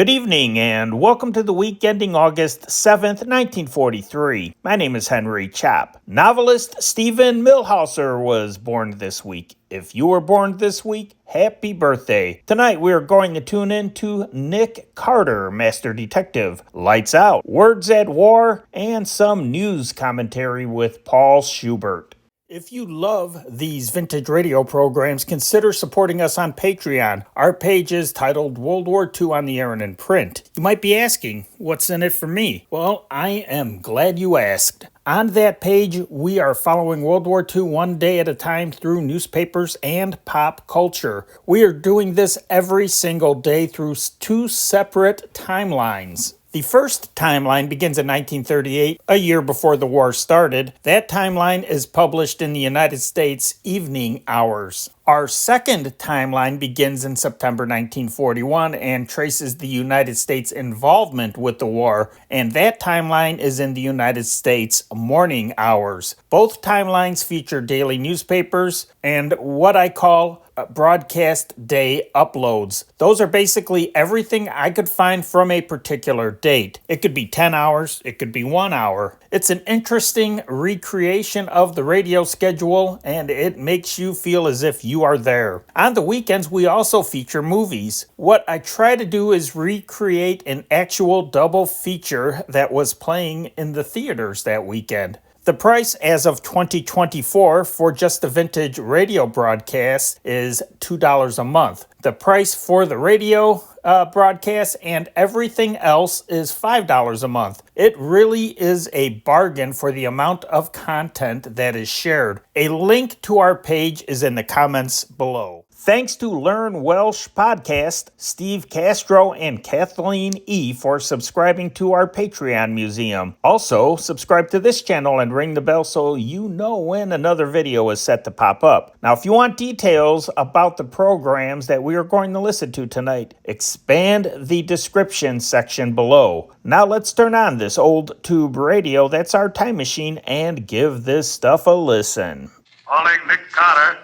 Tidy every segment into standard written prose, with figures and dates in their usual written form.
Good evening and welcome to the week ending August 7th, 1943. My name is Henry Chap. Novelist Stephen Milhauser was born this week. If you were born this week, happy birthday. Tonight we are going to tune in to Nick Carter, Master Detective, Lights Out, Words at War, and some news commentary with Paul Schubert. If you love these vintage radio programs, consider supporting us on Patreon. Our page is titled World War II on the Air and in Print. You might be asking, what's in it for me? Well, I am glad you asked. On that page, we are following World War II one day at a time through newspapers and pop culture. We are doing this every single day through two separate timelines. The first timeline begins in 1938, a year before the war started. That timeline is published in the United States evening hours. Our second timeline begins in September 1941 and traces the United States' involvement with the war, and that timeline is in the United States morning hours. Both timelines feature daily newspapers and what I call broadcast day uploads. Those are basically everything I could find from a particular date. It could be 10 hours, it could be 1 hour. It's an interesting recreation of the radio schedule, and it makes you feel as if you are there. On the weekends, we also feature movies. What I try to do is recreate an actual double feature that was playing in the theaters that weekend. The price as of 2024 for just the vintage radio broadcast is $2 a month. The price for the radio broadcast and everything else is $5 a month. It really is a bargain for the amount of content that is shared. A link to our page is in the comments below. Thanks to Learn Welsh Podcast, Steve Castro and Kathleen E. for subscribing to our Patreon museum. Also, subscribe to this channel and ring the bell so you know when another video is set to pop up. Now, if you want details about the programs that we are going to listen to tonight, expand the description section below. Now let's turn on this old tube radio, that's our time machine, and give this stuff a listen. Calling Nick Carter.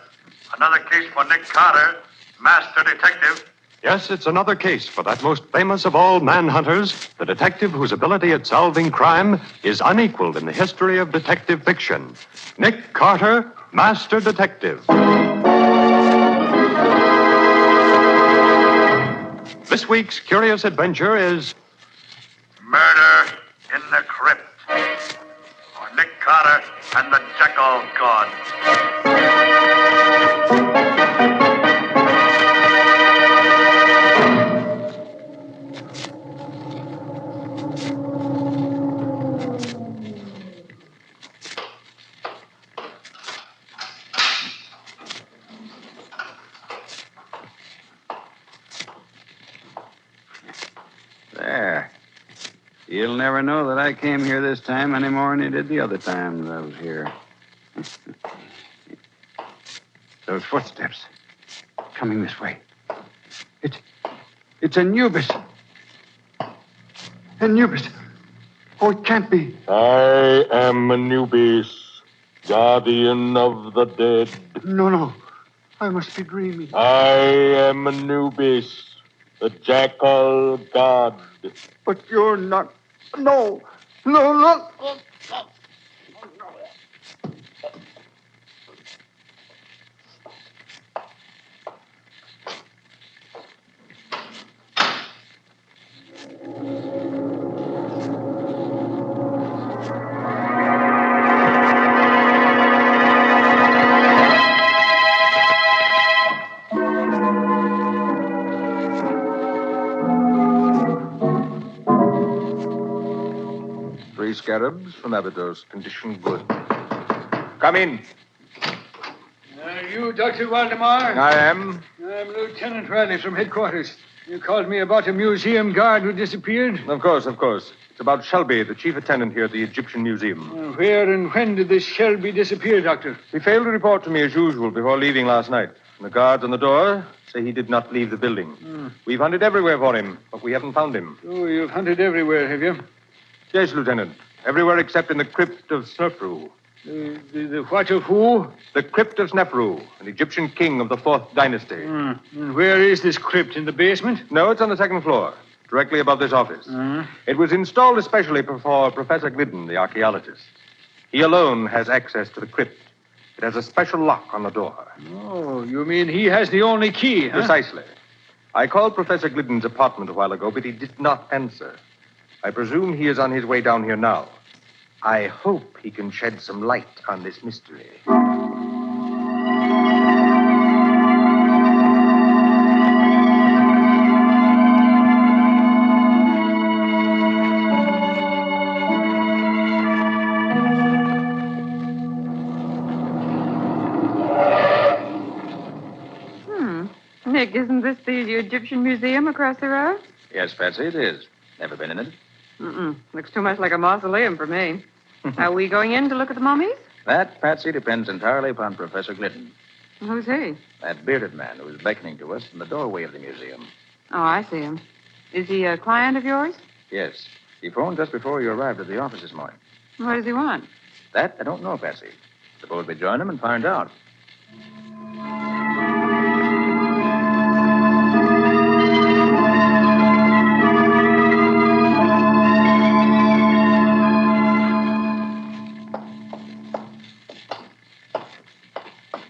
Another case for Nick Carter, Master Detective. Yes, it's another case for that most famous of all manhunters, the detective whose ability at solving crime is unequaled in the history of detective fiction. Nick Carter, Master Detective. This week's curious adventure is Murder in the Crypt. For Nick Carter and the Jackal God. There. You'll never know that I came here this time any more than you did the other time that I was here. Those footsteps coming this way. It's Anubis. Anubis. Oh, it can't be. I am Anubis, guardian of the dead. No. I must be dreaming. I am Anubis, the Jackal God. But you're not. No. No. Scarabs from Abydos, condition good. Come in. Are you Dr. Waldemar? I am. I'm Lieutenant Riley from headquarters. You called me about a museum guard who disappeared? Of course. It's about Shelby, the chief attendant here at the Egyptian Museum. Where and when did this Shelby disappear, Doctor? He failed to report to me as usual before leaving last night. And the guards on the door say he did not leave the building. We've hunted everywhere for him, but we haven't found him. Oh, you've hunted everywhere, have you? Yes, Lieutenant. Everywhere except in the crypt of Snefru. The what of who? The crypt of Snefru, an Egyptian king of the 4th dynasty. And where is this crypt? In the basement? No, it's on the 2nd floor. directly above this office. It was installed especially for Professor Glidden, the archaeologist. He alone has access to the crypt. It has a special lock on the door. Oh, you mean he has the only key, huh? Precisely. I called Professor Glidden's apartment a while ago, but he did not answer. I presume he is on his way down here now. I hope he can shed some light on this mystery. Nick, isn't this the Egyptian Museum across the road? Yes, Patsy, it is. Never been in it. Looks too much like a mausoleum for me. Are we going in to look at the mummies? That, Patsy, depends entirely upon Professor Glidden. Who's he? That bearded man who was beckoning to us in the doorway of the museum. Oh, I see him. Is he a client of yours? Yes. He phoned just before you arrived at the office this morning. What does he want? That I don't know, Patsy. Suppose we join him and find out.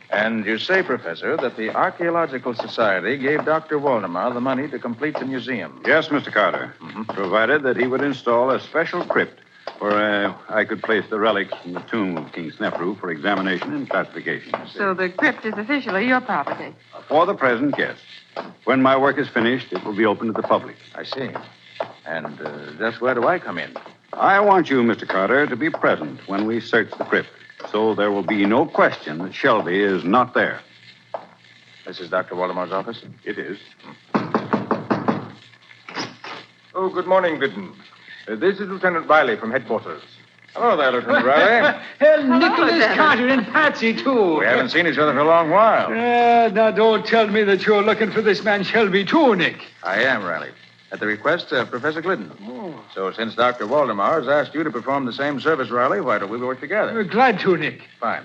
And you say, Professor, that the Archaeological Society gave Dr. Waldemar the money to complete the museum. Yes, Mr. Carter. Provided that he would install a special crypt where I could place the relics from the tomb of King Snefru for examination and classification. So the crypt is officially your property. For the present, yes. When my work is finished, it will be open to the public. I see. And just where do I come in? I want you, Mr. Carter, to be present when we search the crypt, so there will be no question that Shelby is not there. This is Dr. Waldemar's office? It is. Oh, good morning, Glidden. This is Lieutenant Riley from headquarters. Hello there, Lieutenant Riley. Nicholas Lieutenant. Carter and Patsy, too. We haven't seen each other for a long while. Now, don't tell me that you're looking for this man Shelby, too, Nick. I am, Riley. At the request of Professor Glidden. So since Dr. Waldemar has asked you to perform the same service, Riley, why don't we work together? We're glad to, Nick. Fine.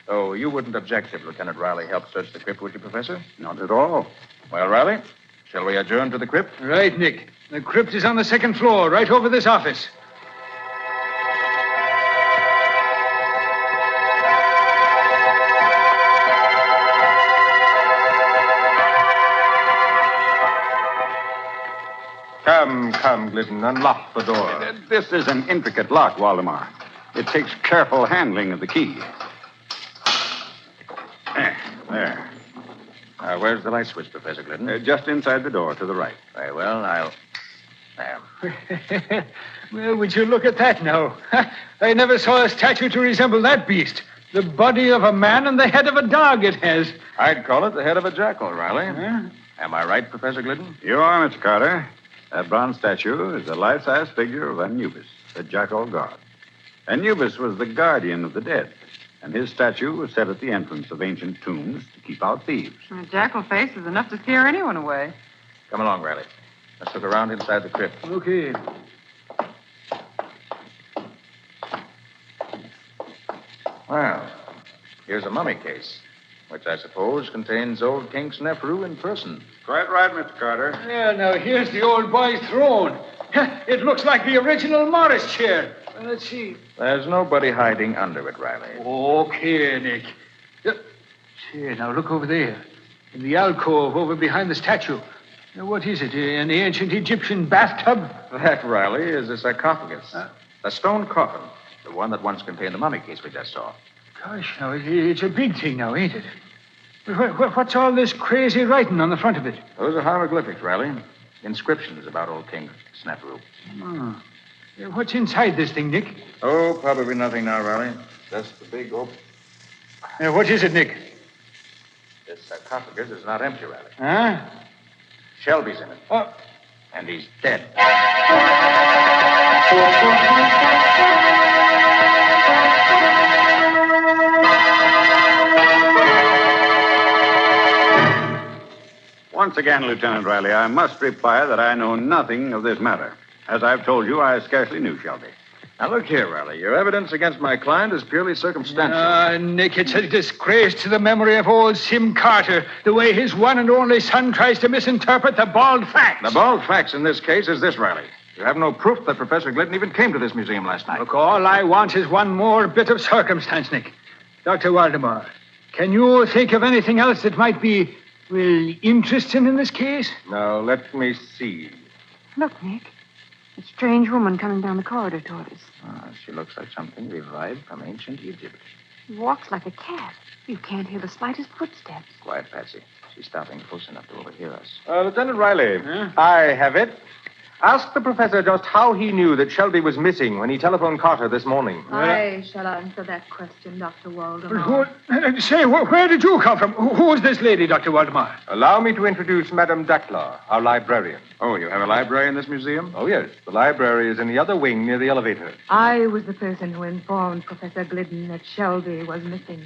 Oh, you wouldn't object if Lieutenant Riley helped search the crypt, would you, Professor? Not at all. Well, Riley, shall we adjourn to the crypt? Right, Nick. The crypt is on the second floor, right over this office. Come, Glidden, unlock the door. This is an intricate lock, Waldemar. It takes careful handling of the key. There. Where's the light switch, Professor Glidden? Just inside the door to the right. Very well, I'll... There. Well, would you look at that now? I never saw a statue to resemble that beast. The body of a man and the head of a dog it has. I'd call it the head of a jackal, Riley. Am I right, Professor Glidden? You are, Mr. Carter. That bronze statue is a life-size figure of Anubis, the jackal god. Anubis was the guardian of the dead, and his statue was set at the entrance of ancient tombs to keep out thieves. A jackal face is enough to scare anyone away. Come along, Riley. Let's look around inside the crypt. Okay. Well, here's a mummy case, which I suppose contains old King Snefru in person. Quite right, Mr. Carter. Yeah, now here's the old boy's throne. It looks like the original Morris chair. Let's see. There's nobody hiding under it, Riley. Okay, Nick. Here, now look over there. In the alcove over behind the statue. Now, what is it? An ancient Egyptian bathtub? That, Riley, is a sarcophagus. A stone coffin. The one that once contained the mummy case we just saw. Gosh, now, it's a big thing now, ain't it? What's all this crazy writing on the front of it? Those are hieroglyphics, Riley. Inscriptions about old King Snefru. Oh. What's inside this thing, Nick? Oh, probably nothing now, Riley. Just the big open. What is it, Nick? This sarcophagus is not empty, Riley. Huh? Shelby's in it. Oh. And he's dead. Once again, Lieutenant Riley, I must reply that I know nothing of this matter. As I've told you, I scarcely knew Shelby. Now, look here, Riley. Your evidence against my client is purely circumstantial. Nick, it's a disgrace to the memory of old Sim Carter, the way his one and only son tries to misinterpret the bald facts. The bald facts in this case is this, Riley. You have no proof that Professor Glidden even came to this museum last night. Look, all I want is one more bit of circumstance, Nick. Dr. Waldemar, can you think of anything else that might be, well, interesting in this case? Now, let me see. Look, Nick. A strange woman coming down the corridor toward us. She looks like something revived from ancient Egypt. She walks like a cat. You can't hear the slightest footsteps. Quiet, Patsy. She's stopping close enough to overhear us. Lieutenant Riley, I have it. Ask the professor just how he knew that Shelby was missing when he telephoned Carter this morning. I shall answer that question, Dr. Waldemar. Say, where did you come from? Who is this lady, Dr. Waldemar? Allow me to introduce Madame Dackler, our librarian. Oh, you have a library in this museum? Oh, yes. The library is in the other wing near the elevator. I was the person who informed Professor Glidden that Shelby was missing.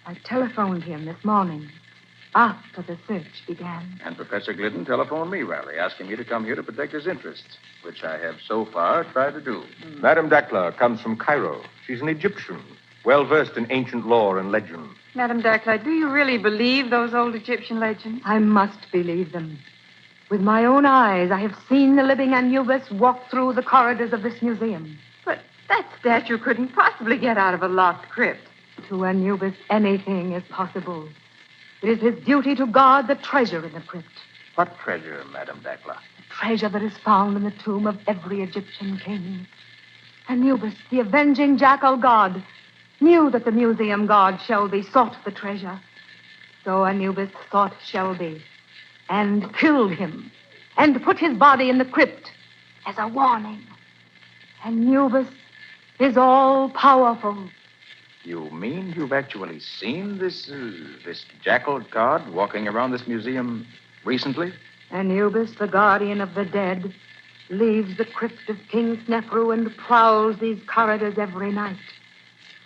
I telephoned him this morning, after the search began. And Professor Glidden telephoned me, Riley, asking me to come here to protect his interests, which I have so far tried to do. Madame Dackler comes from Cairo. She's an Egyptian, well-versed in ancient lore and legend. Madame Dackler, do you really believe those old Egyptian legends? I must believe them. With my own eyes, I have seen the living Anubis walk through the corridors of this museum. But that statue couldn't possibly get out of a locked crypt. To Anubis, anything is possible. It is his duty to guard the treasure in the crypt. What treasure, Madame Dackler? The treasure that is found in the tomb of every Egyptian king. Anubis, the avenging jackal god, knew that the museum guard Shelby sought the treasure. So Anubis sought Shelby and killed him and put his body in the crypt as a warning. Anubis is all-powerful. You mean you've actually seen this jackal god walking around this museum recently? Anubis, the guardian of the dead, leaves the crypt of King Snefru and prowls these corridors every night.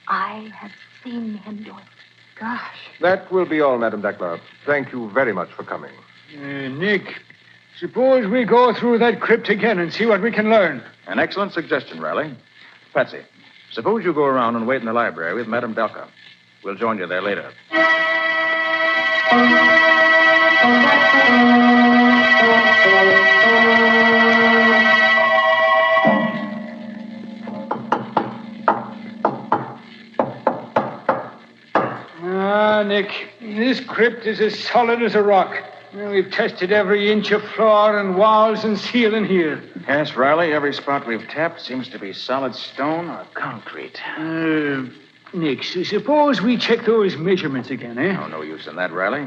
I have seen him do it. Gosh. That will be all, Madame Dackler. Thank you very much for coming. Nick, suppose we go through that crypt again and see what we can learn. An excellent suggestion, Riley. Patsy, suppose you go around and wait in the library with Madame Dackler. We'll join you there later. Nick, this crypt is as solid as a rock. We've tested every inch of floor and walls and ceiling here. Yes, Riley, every spot we've tapped seems to be solid stone or concrete. Nick, suppose we check those measurements again, eh? Oh, no use in that, Riley.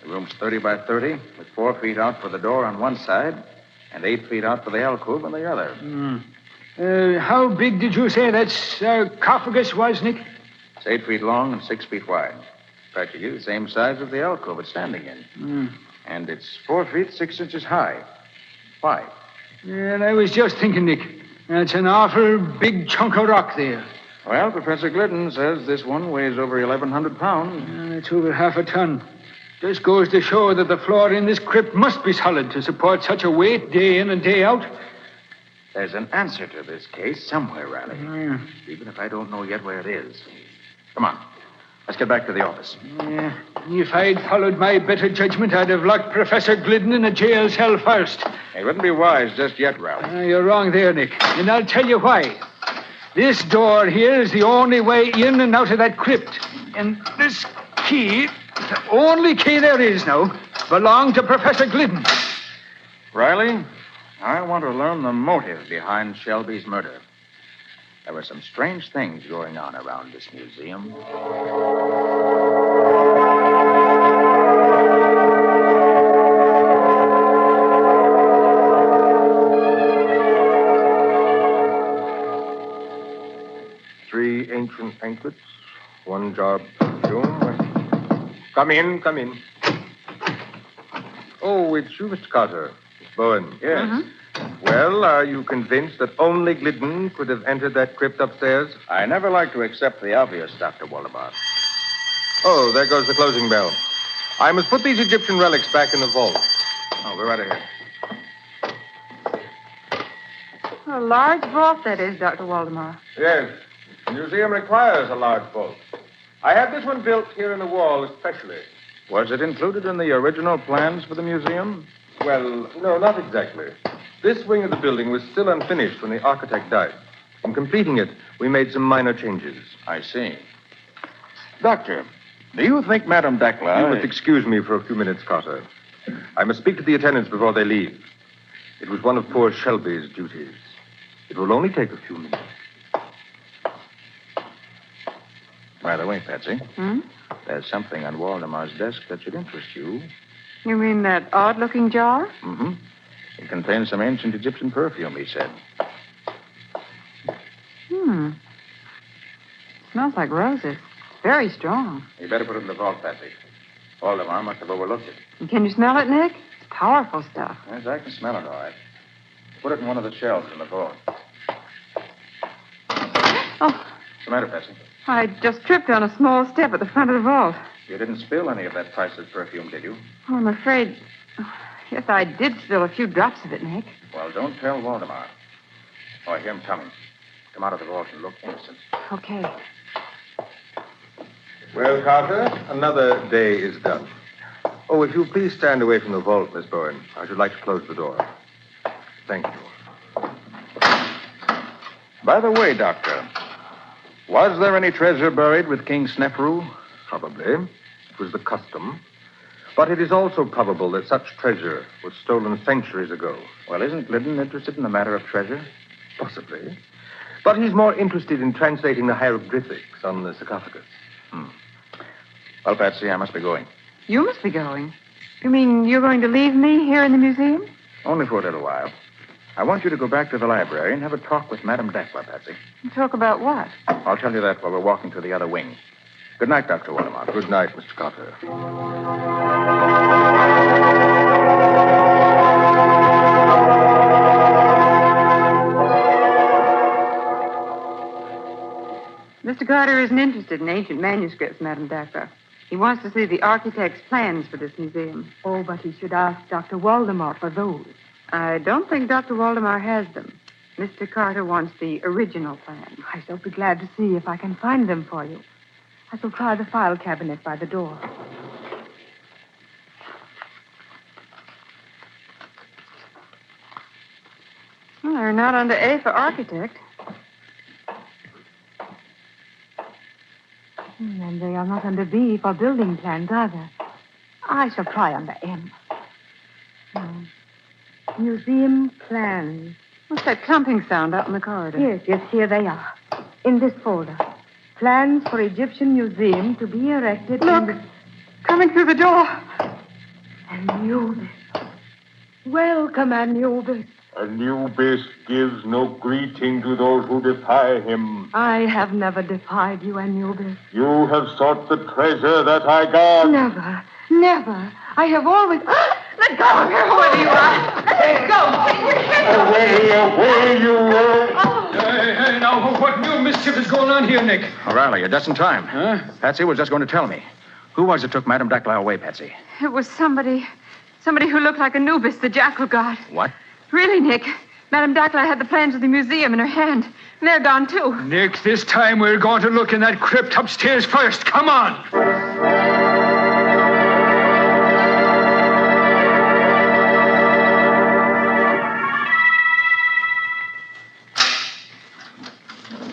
The room's 30 by 30, with 4 feet out for the door on one side and 8 feet out for the alcove on the other. How big did you say that sarcophagus was, Nick? It's 8 feet long and 6 feet wide. Practically the same size as the alcove it's standing in. And it's 4 feet 6 inches high. Why? And I was just thinking, Nick, that's an awful big chunk of rock there. Well, Professor Glidden says this one weighs over 1,100 pounds. It's over half a ton. Just goes to show that the floor in this crypt must be solid to support such a weight day in and day out. There's an answer to this case somewhere, Riley. Even if I don't know yet where it is. Come on. Let's get back to the office. Yeah. If I'd followed my better judgment, I'd have locked Professor Glidden in a jail cell first. It wouldn't be wise just yet, Riley. You're wrong there, Nick. And I'll tell you why. This door here is the only way in and out of that crypt. And this key, the only key there is now, belonged to Professor Glidden. Riley, I want to learn the motive behind Shelby's murder. There were some strange things going on around this museum. Three ancient anklets, one jar of perfume. Come in. Oh, it's you, Mr. Carter. Miss Bowen. Yes. Well, are you convinced that only Glidden could have entered that crypt upstairs? I never like to accept the obvious, Dr. Waldemar. Oh, there goes the closing bell. I must put these Egyptian relics back in the vault. Oh, go right ahead. A large vault, that is, Dr. Waldemar. Yes. The museum requires a large vault. I had this one built here in the wall especially. Was it included in the original plans for the museum? Well, no, not exactly. This wing of the building was still unfinished when the architect died. In completing it, we made some minor changes. I see. Doctor, do you think Madame Dakla... You must excuse me for a few minutes, Carter. I must speak to the attendants before they leave. It was one of poor Shelby's duties. It will only take a few minutes. By the way, Patsy, Hmm? there's something on Waldemar's desk that should interest you. You mean that odd-looking jar? Mm-hmm. It contains some ancient Egyptian perfume, he said. Smells like roses. Very strong. You better put it in the vault, Patsy. Waldemar must have overlooked it. And can you smell it, Nick? It's powerful stuff. Yes, I can smell it, all right. Put it in one of the shelves in the vault. Oh, What's the matter, Patsy? I just tripped on a small step at the front of the vault. You didn't spill any of that priceless perfume, did you? Oh, I'm afraid... Yes, I did spill a few drops of it, Nick. Well, don't tell Waldemar. Oh, I hear him coming. Come out of the vault and look innocent. Okay. Well, Carter, another day is done. Oh, if you'll please stand away from the vault, Miss Bowen. I should like to close the door. Thank you. By the way, Doctor, was there any treasure buried with King Snefru? Probably. It was the custom. But it is also probable that such treasure was stolen centuries ago. Well, isn't Glidden interested in the matter of treasure? Possibly. But he's more interested in translating the hieroglyphics on the sarcophagus. Well, Patsy, I must be going. You must be going. You mean you're going to leave me here in the museum? Only for a little while. I want you to go back to the library and have a talk with Madame Dakla, Patsy. Talk about what? I'll tell you that while we're walking through the other wing. Good night, Dr. Waldemar. Good night, Mr. Carter. Mr. Carter isn't interested in ancient manuscripts, Madame Dakla. He wants to see the architect's plans for this museum. Oh, but he should ask Dr. Waldemar for those. I don't think Dr. Waldemar has them. Mr. Carter wants the original plan. I shall be glad to see if I can find them for you. I shall try the file cabinet by the door. Well, they're not under A for architect. And they are not under B for building plans either. I shall try under M. Museum plans. What's that clumping sound out in the corridor? Yes, here they are. In this folder. Plans for Egyptian Museum to be erected Look! in Coming through the door. Anubis. Welcome, Anubis. Anubis gives no greeting to those who defy him. I have never defied you, Anubis. You have sought the treasure that I guard. Never. I have always... Let go of her, whoever you are. Let go. Take your hands Away, you... Hey, now, what new mischief is going on here, Nick? O'Reilly, you're just in time. Huh? Patsy was just going to tell me. Who was it took Madame Dakla away, Patsy? It was somebody who looked like Anubis, the jackal god. What? Really, Nick. Madame Dakla had the plans of the museum in her hand. And they're gone, too. Nick, this time we're going to look in that crypt upstairs first. Come on.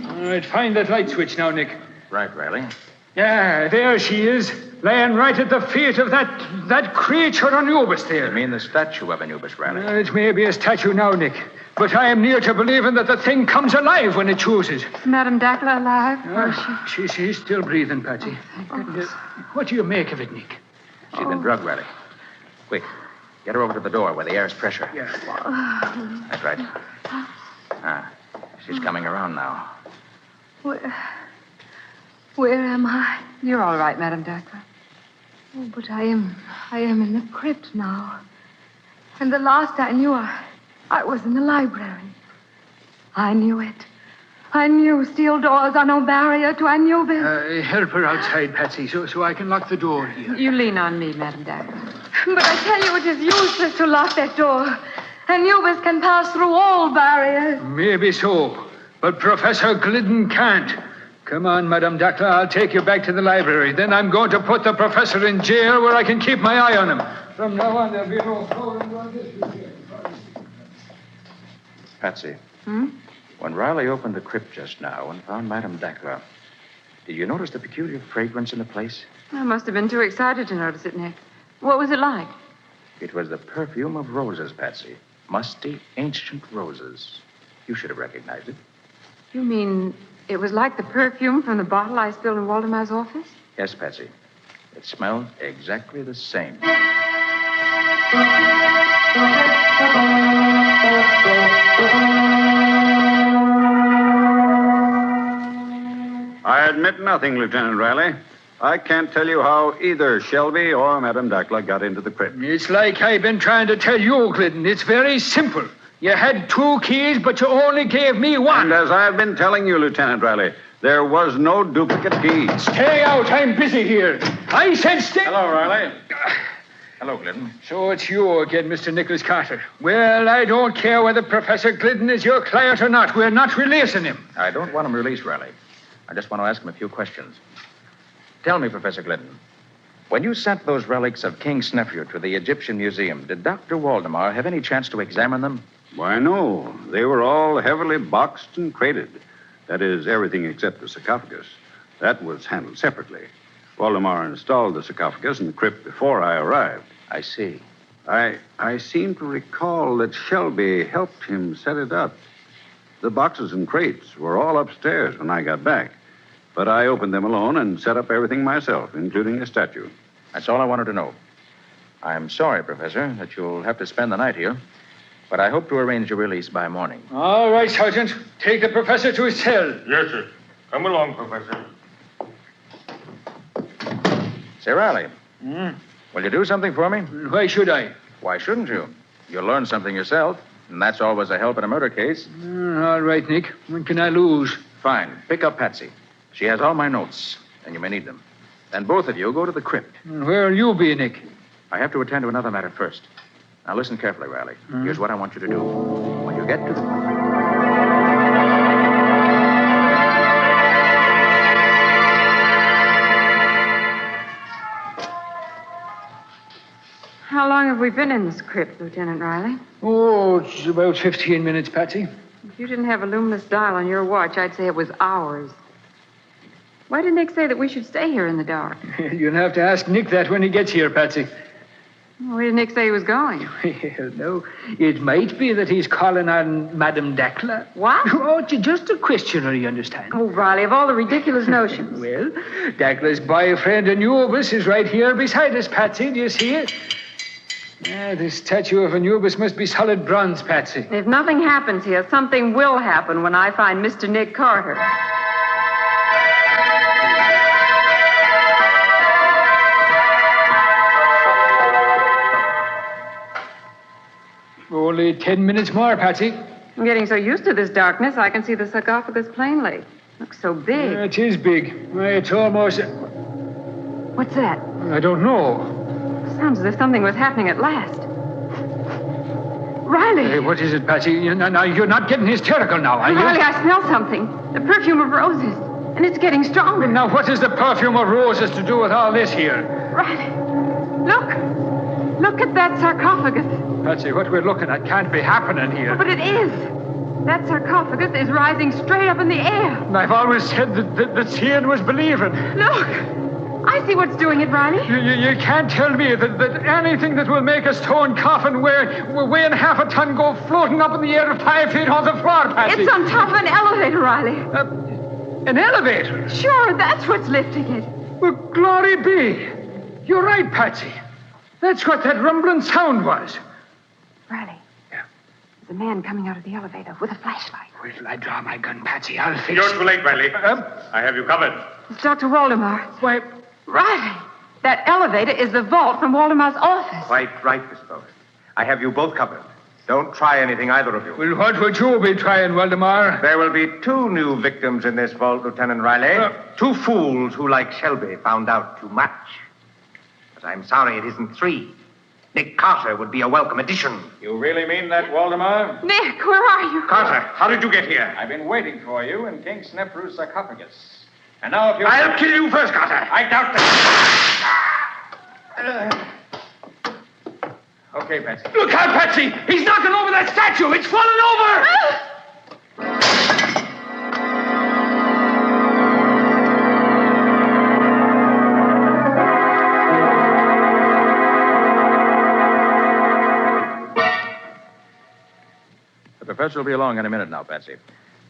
All right, find that light switch now, Nick. Right, Riley. Yeah, there she is, laying right at the feet of that creature Anubis there. You mean the statue of Anubis, Riley? It may be a statue now, Nick, but I am near to believing that the thing comes alive when it chooses. Is Madame Dakla alive? Or is she... She's still breathing, Patsy. Thank goodness. What do you make of it, Nick? She's been drugged, Riley. Quick, get her over to the door where the air's pressure. Yeah. That's right. She's coming around now. Where am I? You're all right, Madame Dakla. Oh, but I am in the crypt now. And the last I knew, I was in the library. I knew it. I knew steel doors are no barrier to Anubis. Help her outside, Patsy, so I can lock the door here. You lean on me, Madame Dakla. But I tell you, it is useless to lock that door. Anubis can pass through all barriers. Maybe so, but Professor Glidden can't. Come on, Madame Dacla, I'll take you back to the library. Then I'm going to put the professor in jail where I can keep my eye on him. From now on, there'll be no fooling on this. Patsy. When Riley opened the crypt just now and found Madame Dacla, did you notice the peculiar fragrance in the place? I must have been too excited to notice it, Nick. What was it like? It was the perfume of roses, Patsy. Musty, ancient roses. You should have recognized it. You mean it was like the perfume from the bottle I spilled in Waldemar's office? Yes, Patsy. It smelled exactly the same. I admit nothing, Lieutenant Riley. I can't tell you how either Shelby or Madame Dacla got into the crypt. It's like I've been trying to tell you, Glidden. It's very simple. You had 2 keys, but you only gave me 1. And as I've been telling you, Lieutenant Riley, there was no duplicate key. Stay out. I'm busy here. I said stay. Hello, Riley. Hello, Glidden. So it's you again, Mr. Nicholas Carter. Well, I don't care whether Professor Glidden is your client or not. We're not releasing him. I don't want him released, Riley. I just want to ask him a few questions. Tell me, Professor Glidden, when you sent those relics of King Snefru to the Egyptian Museum, did Dr. Waldemar have any chance to examine them? Why, no. They were all heavily boxed and crated. That is, everything except the sarcophagus. That was handled separately. Waldemar installed the sarcophagus in the crypt before I arrived. I see. I seem to recall that Shelby helped him set it up. The boxes and crates were all upstairs when I got back. But I opened them alone and set up everything myself, including the statue. That's all I wanted to know. I'm sorry, Professor, that you'll have to spend the night here, but I hope to arrange your release by morning. All right, Sergeant. Take the professor to his cell. Yes, sir. Come along, Professor. Say, Riley. Will you do something for me? Why should I? Why shouldn't you? You'll learn something yourself, and that's always a help in a murder case. All right, Nick. When can I lose? Fine. Pick up Patsy. She has all my notes, and you may need them. Then both of you go to the crypt. Where'll you be, Nick? I have to attend to another matter first. Now listen carefully, Riley. Here's what I want you to do. When you get to the... How long have we been in this crypt, Lieutenant Riley? Oh, it's about 15 minutes, Patsy. If you didn't have a luminous dial on your watch, I'd say it was hours. Why did Nick say that we should stay here in the dark? You'll have to ask Nick that when he gets here, Patsy. Where did Nick say he was going? Well, no, it might be that he's calling on Madame Dacla. What? Oh, just a questioner, you understand. Oh, Riley, of all the ridiculous notions. Well, Dacla's boyfriend Anubis is right here beside us, Patsy. Do you see it? The statue of Anubis must be solid bronze, Patsy. If nothing happens here, something will happen when I find Mr. Nick Carter. Only 10 minutes more, Patsy. I'm getting so used to this darkness, I can see the sarcophagus plainly. Looks so big. It is big. It's almost... What's that? I don't know. Sounds as if something was happening at last. Riley! Hey, what is it, Patsy? You're not getting hysterical now, are you? Riley, I smell something. The perfume of roses. And it's getting stronger. Now, what has the perfume of roses to do with all this here? Riley, look. Look at that sarcophagus. Patsy, what we're looking at can't be happening here. Oh, but it is. That sarcophagus is rising straight up in the air. I've always said that seeing was believing. Look. I see what's doing it, Riley. You can't tell me that anything that will make a stone coffin weighing half a ton go floating up in the air 5 feet on the floor, Patsy. It's on top of an elevator, Riley. An elevator? Sure, that's what's lifting it. Well, glory be. You're right, Patsy. That's what that rumbling sound was. Riley. Yeah? There's a man coming out of the elevator with a flashlight. Wait till I draw my gun, Patsy. I'll fix it. You're too late, Riley. I have you covered. It's Dr. Waldemar. Why... Riley, that elevator is the vault from Waldemar's office. Quite right, Miss Bowen. I have you both covered. Don't try anything, either of you. Well, what would you be trying, Waldemar? There will be 2 new victims in this vault, Lieutenant Riley. 2 fools who, like Shelby, found out too much. But I'm sorry it isn't 3. Nick Carter would be a welcome addition. You really mean that, Waldemar? Nick, where are you? Carter, how did you get here? I've been waiting for you in King Snefru's sarcophagus. And now if you... I'll kill you first, Carter. I doubt that. Okay, Patsy. Look out, Patsy! He's knocking over that statue! It's falling over! The professor will be along in a minute now, Patsy.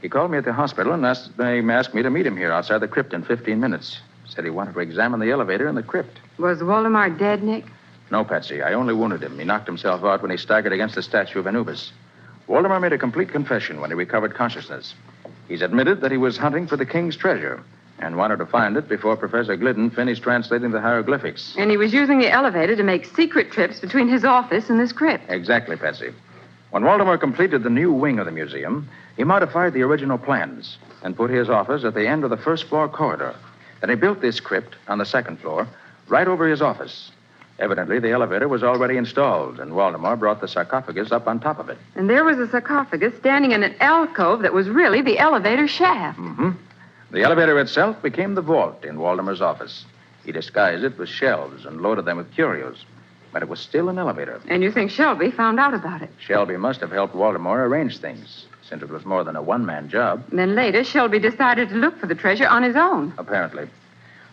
He called me at the hospital and asked me to meet him here outside the crypt in 15 minutes. Said he wanted to examine the elevator in the crypt. Was Waldemar dead, Nick? No, Patsy. I only wounded him. He knocked himself out when he staggered against the statue of Anubis. Waldemar made a complete confession when he recovered consciousness. He's admitted that he was hunting for the king's treasure and wanted to find it before Professor Glidden finished translating the hieroglyphics. And he was using the elevator to make secret trips between his office and this crypt. Exactly, Patsy. When Waldemar completed the new wing of the museum, he modified the original plans and put his office at the end of the first floor corridor. Then he built this crypt on the second floor, right over his office. Evidently, the elevator was already installed, and Waldemar brought the sarcophagus up on top of it. And there was a sarcophagus standing in an alcove that was really the elevator shaft. Mm-hmm. The elevator itself became the vault in Waldemar's office. He disguised it with shelves and loaded them with curios. But it was still an elevator. And you think Shelby found out about it? Shelby must have helped Waldemar arrange things, since it was more than a one-man job. Then later, Shelby decided to look for the treasure on his own. Apparently.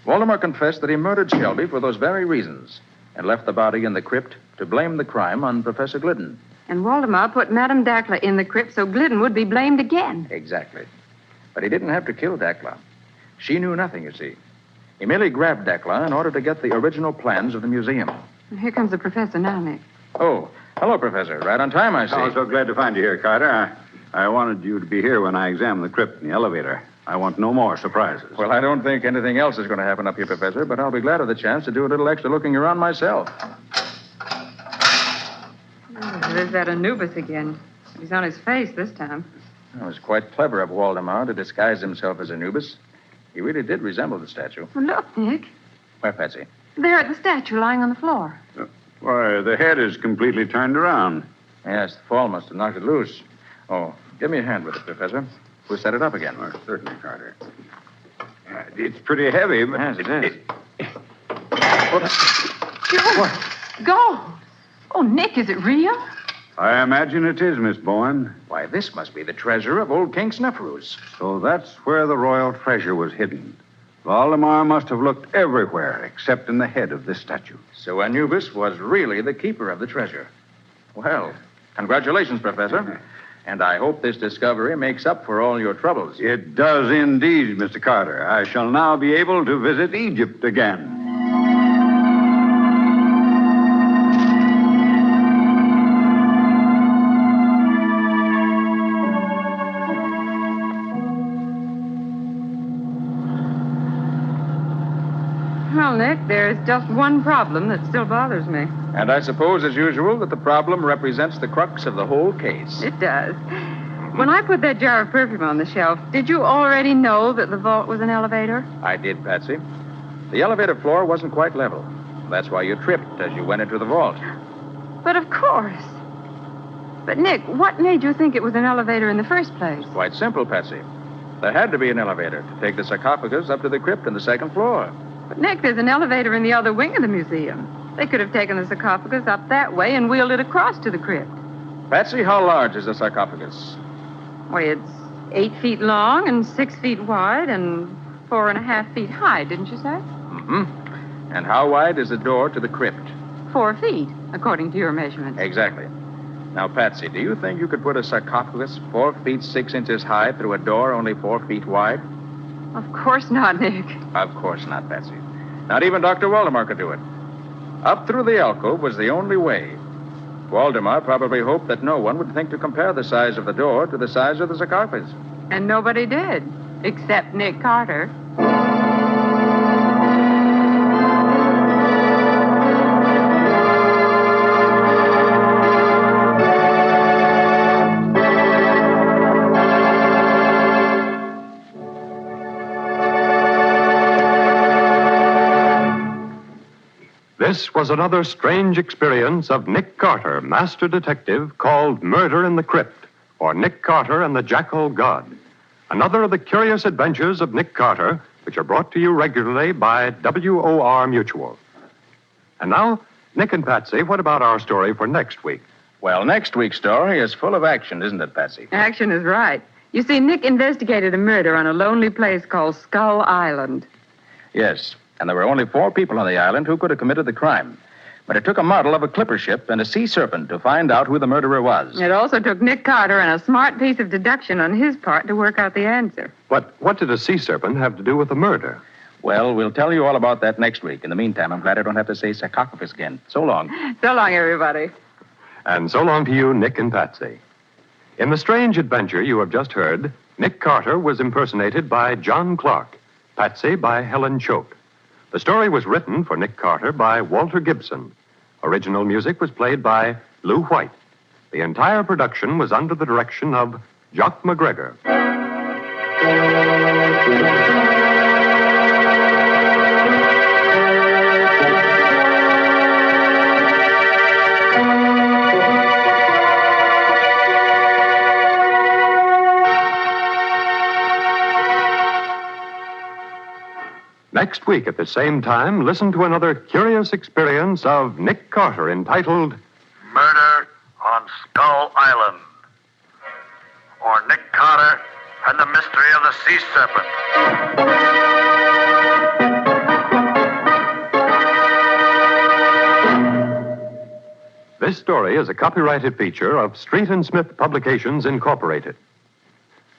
Waldemar confessed that he murdered Shelby for those very reasons and left the body in the crypt to blame the crime on Professor Glidden. And Waldemar put Madame Dackler in the crypt so Glidden would be blamed again. Exactly. But he didn't have to kill Dackler. She knew nothing, you see. He merely grabbed Dackler in order to get the original plans of the museum. Here comes the professor now, Nick. Oh, hello, Professor. Right on time, I see. Oh, so glad to find you here, Carter. I wanted you to be here when I examined the crypt in the elevator. I want no more surprises. Well, I don't think anything else is going to happen up here, Professor, but I'll be glad of the chance to do a little extra looking around myself. Oh, there's that Anubis again. He's on his face this time. It was quite clever of Waldemar to disguise himself as Anubis. He really did resemble the statue. Well, look, Nick. Where, Patsy? There at the statue lying on the floor. Why, the head is completely turned around. Yes, the fall must have knocked it loose. Oh, give me a hand with it, Professor. We'll set it up again. Oh, certainly, Carter. It's pretty heavy, but... Yes, it is. Go! Oh, Nick, is it real? I imagine it is, Miss Bowen. Why, this must be the treasure of old King Snefru's. So that's where the royal treasure was hidden. Waldemar must have looked everywhere except in the head of this statue. So Anubis was really the keeper of the treasure. Well, congratulations, Professor. And I hope this discovery makes up for all your troubles. It does indeed, Mr. Carter. I shall now be able to visit Egypt again. Well, Nick, there's just one problem that still bothers me. And I suppose, as usual, that the problem represents the crux of the whole case. It does. When I put that jar of perfume on the shelf, did you already know that the vault was an elevator? I did, Patsy. The elevator floor wasn't quite level. That's why you tripped as you went into the vault. But of course. But, Nick, what made you think it was an elevator in the first place? Quite simple, Patsy. There had to be an elevator to take the sarcophagus up to the crypt on the second floor. But, Nick, there's an elevator in the other wing of the museum. They could have taken the sarcophagus up that way and wheeled it across to the crypt. Patsy, how large is the sarcophagus? Why, it's 8 feet long and 6 feet wide and 4.5 feet high, didn't you say? Mm-hmm. And how wide is the door to the crypt? 4 feet, according to your measurements. Exactly. Now, Patsy, do you think you could put a sarcophagus 4 feet 6 inches high through a door only 4 feet wide? Of course not, Nick. Of course not, Patsy. Not even Dr. Waldemar could do it. Up through the alcove was the only way. Waldemar probably hoped that no one would think to compare the size of the door to the size of the sarcophagus. And nobody did, except Nick Carter. This was another strange experience of Nick Carter, master detective, called Murder in the Crypt, or Nick Carter and the Jackal God. Another of the curious adventures of Nick Carter, which are brought to you regularly by WOR Mutual. And now, Nick and Patsy, what about our story for next week? Well, next week's story is full of action, isn't it, Patsy? Action is right. You see, Nick investigated a murder on a lonely place called Skull Island. Yes, and there were only 4 people on the island who could have committed the crime. But it took a model of a clipper ship and a sea serpent to find out who the murderer was. It also took Nick Carter and a smart piece of deduction on his part to work out the answer. But what did a sea serpent have to do with the murder? Well, we'll tell you all about that next week. In the meantime, I'm glad I don't have to say sarcophagus again. So long. So long, everybody. And so long to you, Nick and Patsy. In the strange adventure you have just heard, Nick Carter was impersonated by John Clark, Patsy by Helen Choate. The story was written for Nick Carter by Walter Gibson. Original music was played by Lou White. The entire production was under the direction of Jock McGregor. Next week at the same time, listen to another curious experience of Nick Carter entitled Murder on Skull Island. Or Nick Carter and the Mystery of the Sea Serpent. This story is a copyrighted feature of Street and Smith Publications, Incorporated.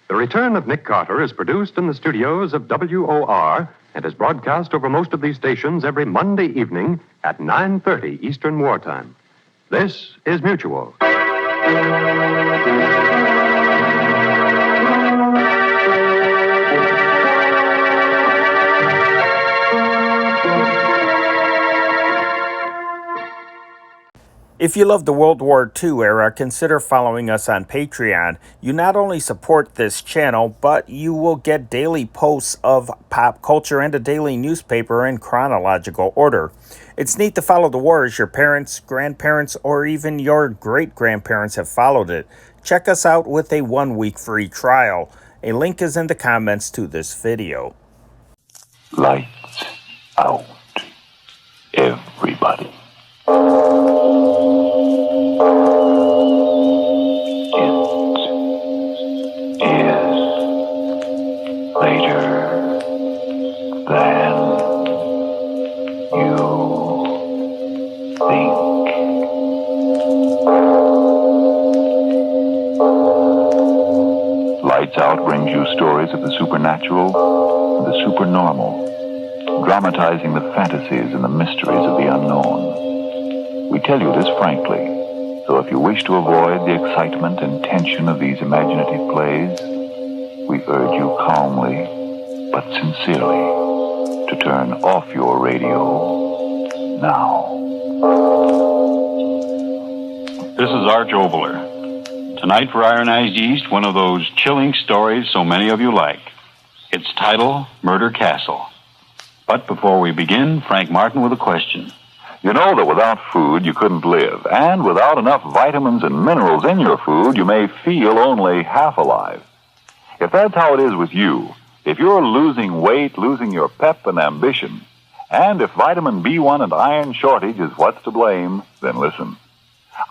The Return of Nick Carter is produced in the studios of WOR and is broadcast over most of these stations every Monday evening at 9:30 Eastern Wartime. This is Mutual. If you love the World War II era, consider following us on Patreon. You not only support this channel, but you will get daily posts of pop culture and a daily newspaper in chronological order. It's neat to follow the war as your parents, grandparents, or even your great-grandparents have followed it. Check us out with a 1-week free trial. A link is in the comments to this video. Lights out, everybody. Lights Out brings you stories of the supernatural and the supernormal, dramatizing the fantasies and the mysteries of the unknown. We tell you this frankly, so if you wish to avoid the excitement and tension of these imaginative plays, we urge you calmly but sincerely to turn off your radio now. This is Arch Obler. Tonight for Ironized Yeast, one of those chilling stories so many of you like. Its title, Murder Castle. But before we begin, Frank Martin with a question. You know that without food you couldn't live, and without enough vitamins and minerals in your food, you may feel only half alive. If that's how it is with you, if you're losing weight, losing your pep and ambition, and if vitamin B1 and iron shortage is what's to blame, then listen.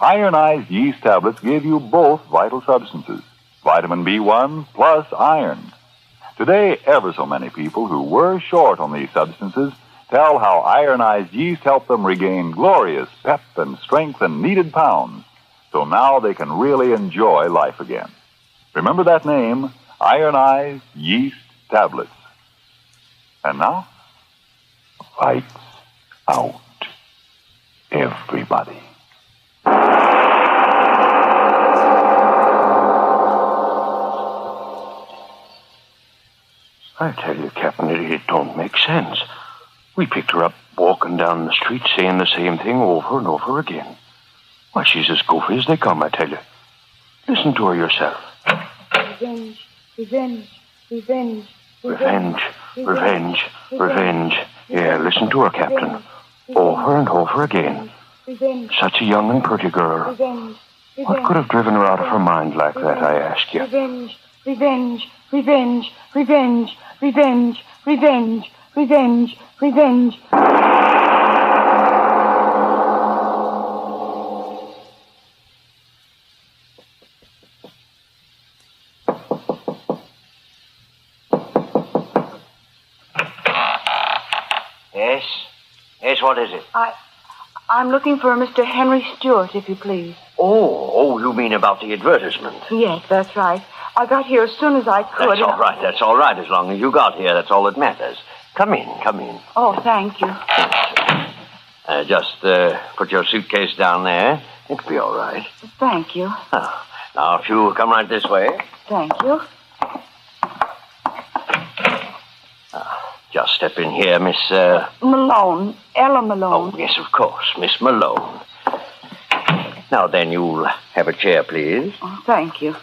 Ironized yeast tablets give you both vital substances, vitamin B1 plus iron. Today, ever so many people who were short on these substances tell how ironized yeast helped them regain glorious pep and strength and needed pounds, so now they can really enjoy life again. Remember that name, Ironized Yeast Tablets. And now, lights out, everybody. I tell you, Captain, it don't make sense. We picked her up walking down the street saying the same thing over and over again. Why, she's as goofy as they come, I tell you. Listen to her yourself. Revenge, revenge, revenge, Revenge, revenge, revenge. Yeah, listen to her, Captain. Over and over again. Revenge. Such a young and pretty girl. Revenge. What could have driven her out of her mind like that, I ask you? Revenge. Revenge. Revenge. Revenge. Revenge. Revenge. Revenge. Revenge. Yes? Yes, what is it? I'm looking for Mr. Henry Stewart, if you please. Oh, you mean about the advertisement? Yes, that's right. I got here as soon as I could. That's all right. As long as you got here, that's all that matters. Come in. Oh, thank you. Just put your suitcase down there. It'll be all right. Thank you. Now, if you come right this way. Thank you. Just step in here, Miss... Malone. Ella Malone. Oh, yes, of course. Miss Malone. Now, then, you'll have a chair, please. Oh, thank you.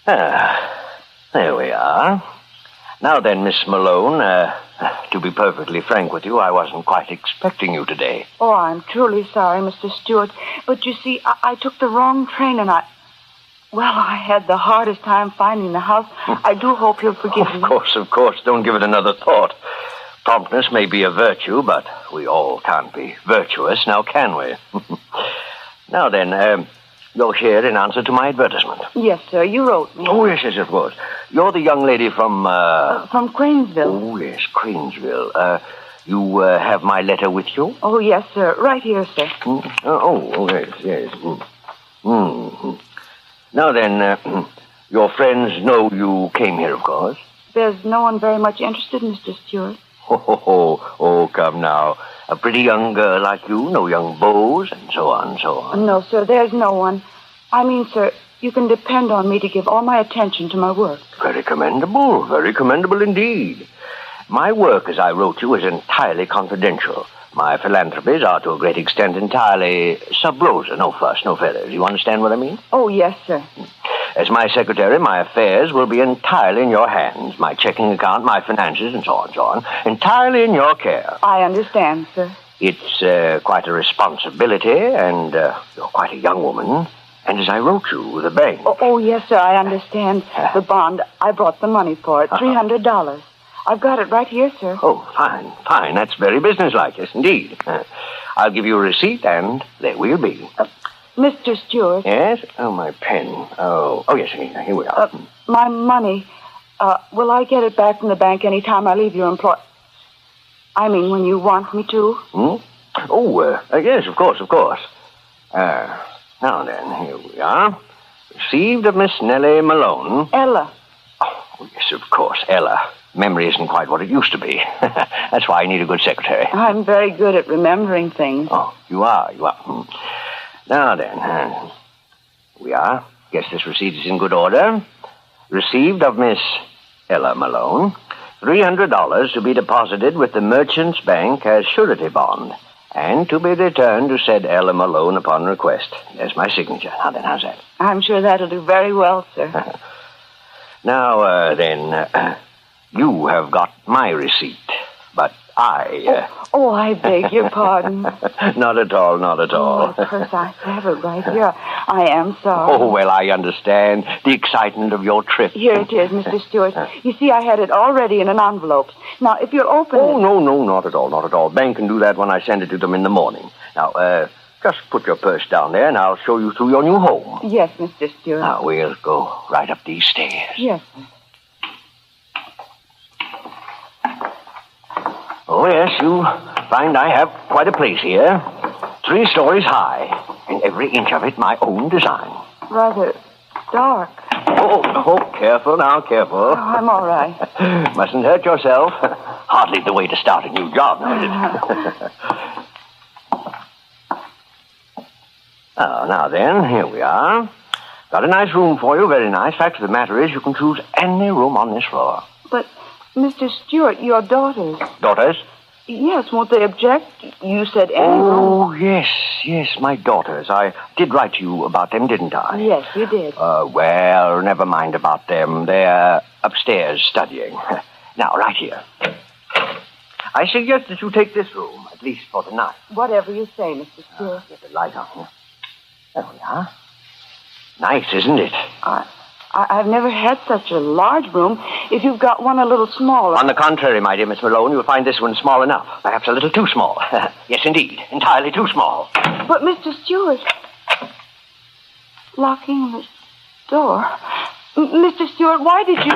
There we are. Now, then, Miss Malone, to be perfectly frank with you, I wasn't quite expecting you today. Oh, I'm truly sorry, Mr. Stewart. But you see, I took the wrong train and I had the hardest time finding the house. I do hope you'll forgive me. Of course. Don't give it another thought. Promptness may be a virtue, but we all can't be virtuous, now can we? Now then, you're here in answer to my advertisement. Yes, sir, you wrote me. Oh, yes, it was. You're the young lady from... From Cranesville. Oh, yes, Cranesville. You have my letter with you? Oh, yes, sir. Right here, sir. Yes. Now then, your friends know you came here, of course. There's no one very much interested, Mr. Stewart. Oh, come now. A pretty young girl like you, no young beaux, and so on. No, sir, there's no one. I mean, sir, you can depend on me to give all my attention to my work. Very commendable indeed. My work, as I wrote you, is entirely confidential. My philanthropies are to a great extent entirely sub rosa, no fuss, no feathers. You understand what I mean? Oh, yes, sir. As my secretary, my affairs will be entirely in your hands. My checking account, my finances, and so on, entirely in your care. I understand, sir. It's quite a responsibility, and you're quite a young woman. And as I wrote you, the bank... Oh, yes, sir, I understand. The bond, I brought the money for it, $300. I've got it right here, sir. Oh, fine. That's very businesslike, yes, indeed. I'll give you a receipt, and there we'll be. Mr. Stewart. Yes? Oh, my pen. Oh, yes, here we are. My money. Will I get it back from the bank any time I leave your employ... I mean, when you want me to? Oh, yes, of course. Now then, here we are. Received of Miss Nellie Malone. Ella. Oh, yes, of course, Ella. Memory isn't quite what it used to be. That's why I need a good secretary. I'm very good at remembering things. Oh, you are. Now then, we are. Guess this receipt is in good order. Received of Miss Ella Malone. $300 to be deposited with the Merchants Bank as surety bond, and to be returned to said Ella Malone upon request. There's my signature. Now then, how's that? I'm sure that'll do very well, sir. Now, then, you have got my receipt, but I... I beg your pardon. Not at all. Oh, of course, I have it right here. I am sorry. Oh, well, I understand. The excitement of your trip. Here it is, Mr. Stewart. You see, I had it already in an envelope. Now, if you'll open it... Oh, no, not at all. Bank can do that when I send it to them in the morning. Now, just put your purse down there, and I'll show you through your new home. Yes, Mr. Stewart. Now, we'll go right up these stairs. Yes, sir. Oh, yes, you find I have quite a place here. 3 stories high, and every inch of it my own design. Rather dark. Oh, careful now. Oh, I'm all right. Mustn't hurt yourself. Hardly the way to start a new job, is it? Oh, now then, here we are. Got a nice room for you, very nice. Fact of the matter is, you can choose any room on this floor. But, Mr. Stewart, your daughters... Daughters? Yes, won't they object? You said any room. Oh, yes, my daughters. I did write to you about them, didn't I? Yes, you did. Well, never mind about them. They're upstairs studying. Now, right here. I suggest that you take this room. at least for tonight. Whatever you say, Mr. Stewart. Get the light on here. There we are. Nice, isn't it? I've never had such a large room. If you've got one a little smaller... On the contrary, my dear Miss Malone, you'll find this one small enough. Perhaps a little too small. Yes, indeed. Entirely too small. But, Mr. Stewart... Locking the door... Mr. Stewart, why did you...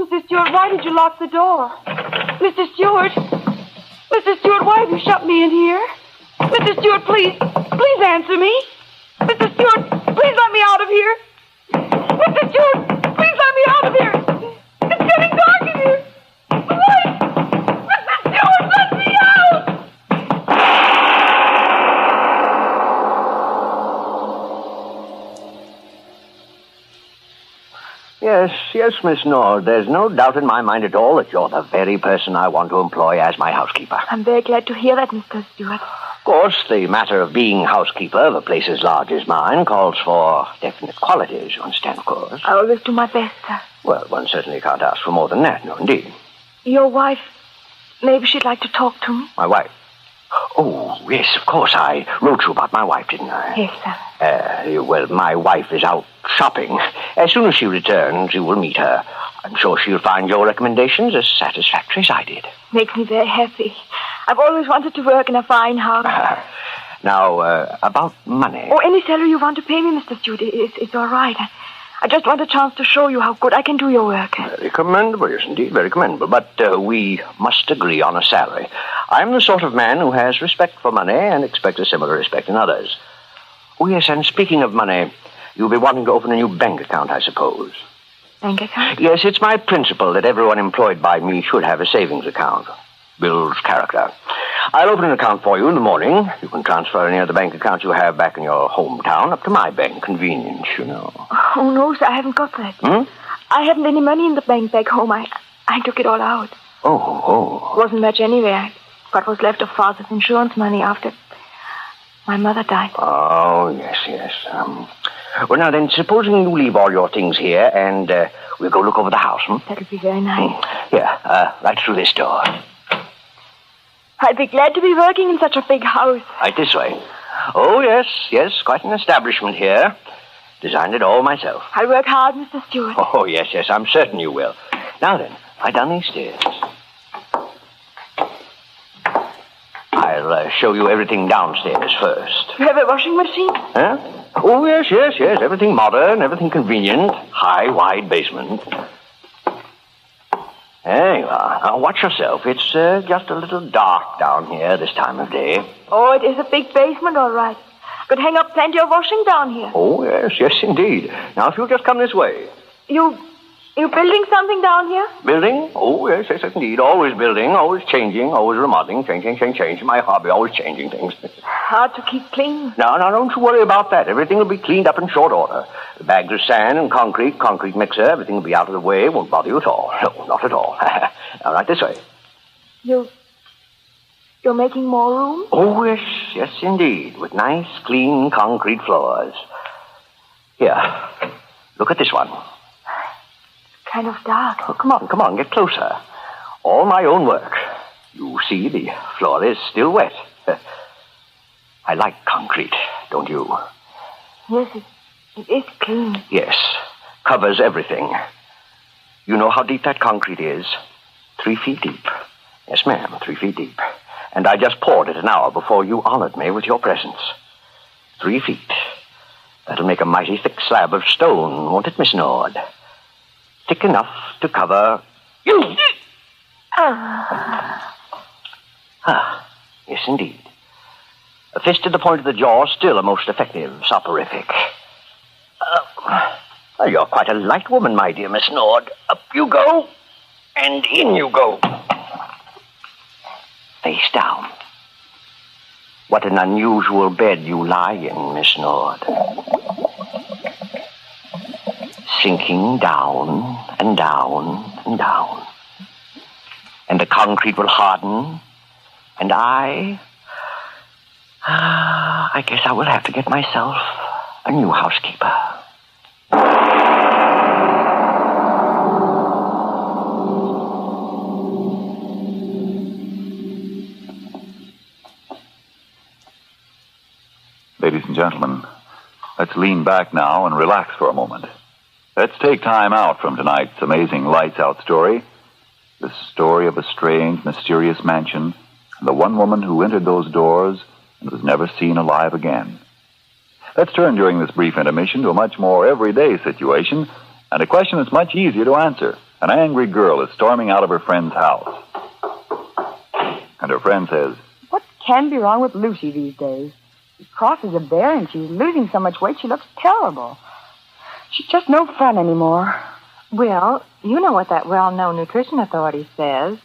Mr. Stewart, why did you lock the door? Mr. Stewart... Mr. Stewart, why have you shut me in here? Mr. Stewart, please answer me. Mr. Stewart, please let me out of here. Mr. Stewart, please let me out of here. It's getting dark in here. Please, Mr. Stewart, let me out. Yes, Miss Nord. There's no doubt in my mind at all that you're the very person I want to employ as my housekeeper. I'm very glad to hear that, Mr. Stewart. Of course, the matter of being housekeeper of a place as large as mine calls for definite qualities, you understand, of course. I always do my best, sir. Well, one certainly can't ask for more than that, no, indeed. Your wife, maybe she'd like to talk to me. My wife? Oh, yes, of course. I wrote you about my wife, didn't I? Yes, sir. Well, my wife is out shopping. As soon as she returns, you will meet her. I'm sure she'll find your recommendations as satisfactory as I did. Makes me very happy. I've always wanted to work in a fine house. Now, about money. Oh, any salary you want to pay me, Mr. Stewart, it's all right. I just want a chance to show you how good I can do your work. Very commendable, yes, indeed, very commendable. But we must agree on a salary. I'm the sort of man who has respect for money and expects a similar respect in others. Oh, yes, and speaking of money, you'll be wanting to open a new bank account, I suppose. Bank account? Yes, it's my principle that everyone employed by me should have a savings account. Builds character. I'll open an account for you in the morning. You can transfer any other bank account you have back in your hometown up to my bank. Convenience, you know. Oh, no, sir, I haven't got that. I haven't any money in the bank back home. I took it all out. Oh. Wasn't much anyway. I got what's left of Father's insurance money after my mother died. Oh, yes. Well, now then, supposing you leave all your things here and we'll go look over the house, That'll be very nice. Here, right through this door. I'd be glad to be working in such a big house. Right this way. Oh, yes, quite an establishment here. Designed it all myself. I'll work hard, Mr. Stewart. Oh, yes, I'm certain you will. Now then, right down these stairs. I'll show you everything downstairs first. You have a washing machine? Huh? Oh, yes. Everything modern, everything convenient. High, wide basement. There you are. Now, watch yourself. It's just a little dark down here this time of day. Oh, it is a big basement, all right. Could hang up plenty of washing down here. Oh, yes, indeed. Now, if you'll just come this way. You building something down here? Building? Oh, yes, indeed. Always building, always changing, always remodeling. Change. My hobby, always changing things. Hard to keep clean. No, don't you worry about that. Everything will be cleaned up in short order. The bags of sand and concrete mixer, everything will be out of the way. Won't bother you at all. No, not at all. Now, right this way. You're making more room? Oh, yes, indeed. With nice, clean concrete floors. Here, look at this one. Kind of dark. Oh, come on, get closer. All my own work. You see, the floor is still wet. I like concrete, don't you? Yes, it is clean. Yes, covers everything. You know how deep that concrete is? 3 feet deep. Yes, ma'am, 3 feet deep. And I just poured it an hour before you honored me with your presence. 3 feet. That'll make a mighty thick slab of stone, won't it, Miss Nord? Thick enough to cover you. Yes, indeed. A fist to the point of the jaw, still a most effective soporific. You're quite a light woman, my dear Miss Nord. Up you go, and in you go. Face down. What an unusual bed you lie in, Miss Nord. Sinking down and down and down. And the concrete will harden, and I guess I will have to get myself a new housekeeper. gentlemen, let's lean back now and relax for a moment. Let's take time out from tonight's amazing lights out story. The story of a strange, mysterious mansion and the one woman who entered those doors and was never seen alive again. Let's turn during this brief intermission to a much more everyday situation and a question that's much easier to answer. An angry girl is storming out of her friend's house. And her friend says, "What can be wrong with Lucy these days? She crosses a bear and she's losing so much weight she looks terrible. She's just no fun anymore." Well, you know what that well-known nutrition authority says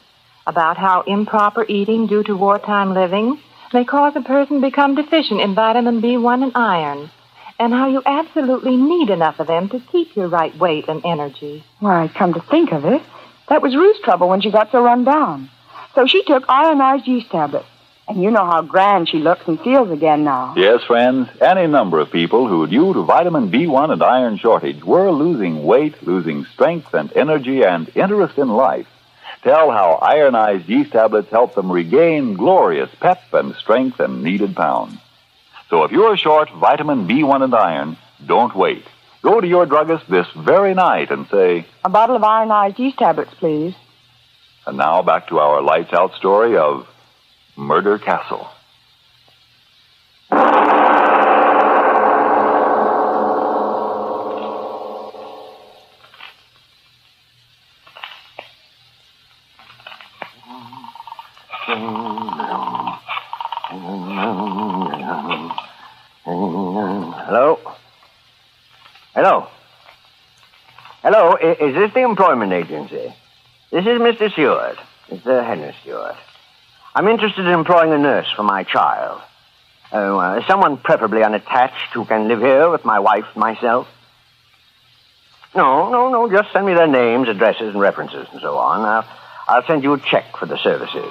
about how improper eating due to wartime living may cause a person to become deficient in vitamin B1 and iron, and how you absolutely need enough of them to keep your right weight and energy. Why, come to think of it, that was Ruth's trouble when she got so run down. So she took ionized yeast tablets. And you know how grand she looks and feels again now. yes, friends, any number of people who, due to vitamin B1 and iron shortage, were losing weight, losing strength and energy and interest in life, tell how ironized yeast tablets help them regain glorious pep and strength and needed pounds. So if you're short vitamin B1 and iron, don't wait. Go to your druggist this very night and say, "A bottle of ionized yeast tablets, please." And now back to our lights out story of Murder Castle. Hello? Hello? Hello, is this the employment agency? This is Mr. Stewart, Mr. Henry Stewart. I'm interested in employing a nurse for my child. Someone preferably unattached who can live here with my wife and myself. No, just send me their names, addresses, and references, and so on. I'll send you a check for the services.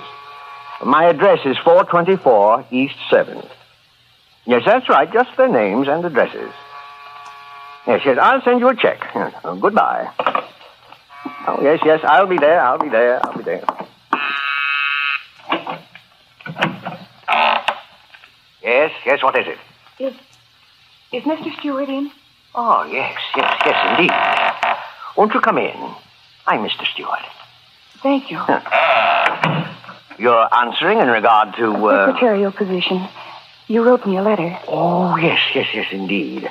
My address is 424 East 7th. Yes, that's right, just their names and addresses. Yes, I'll send you a check. Goodbye. Oh, yes, I'll be there. Yes, what is it? Is Mr. Stewart in? Oh, yes, indeed. Won't you come in? I'm Mr. Stewart. Thank you. You're answering in regard to, Secretarial position. You wrote me a letter. Oh, yes, indeed.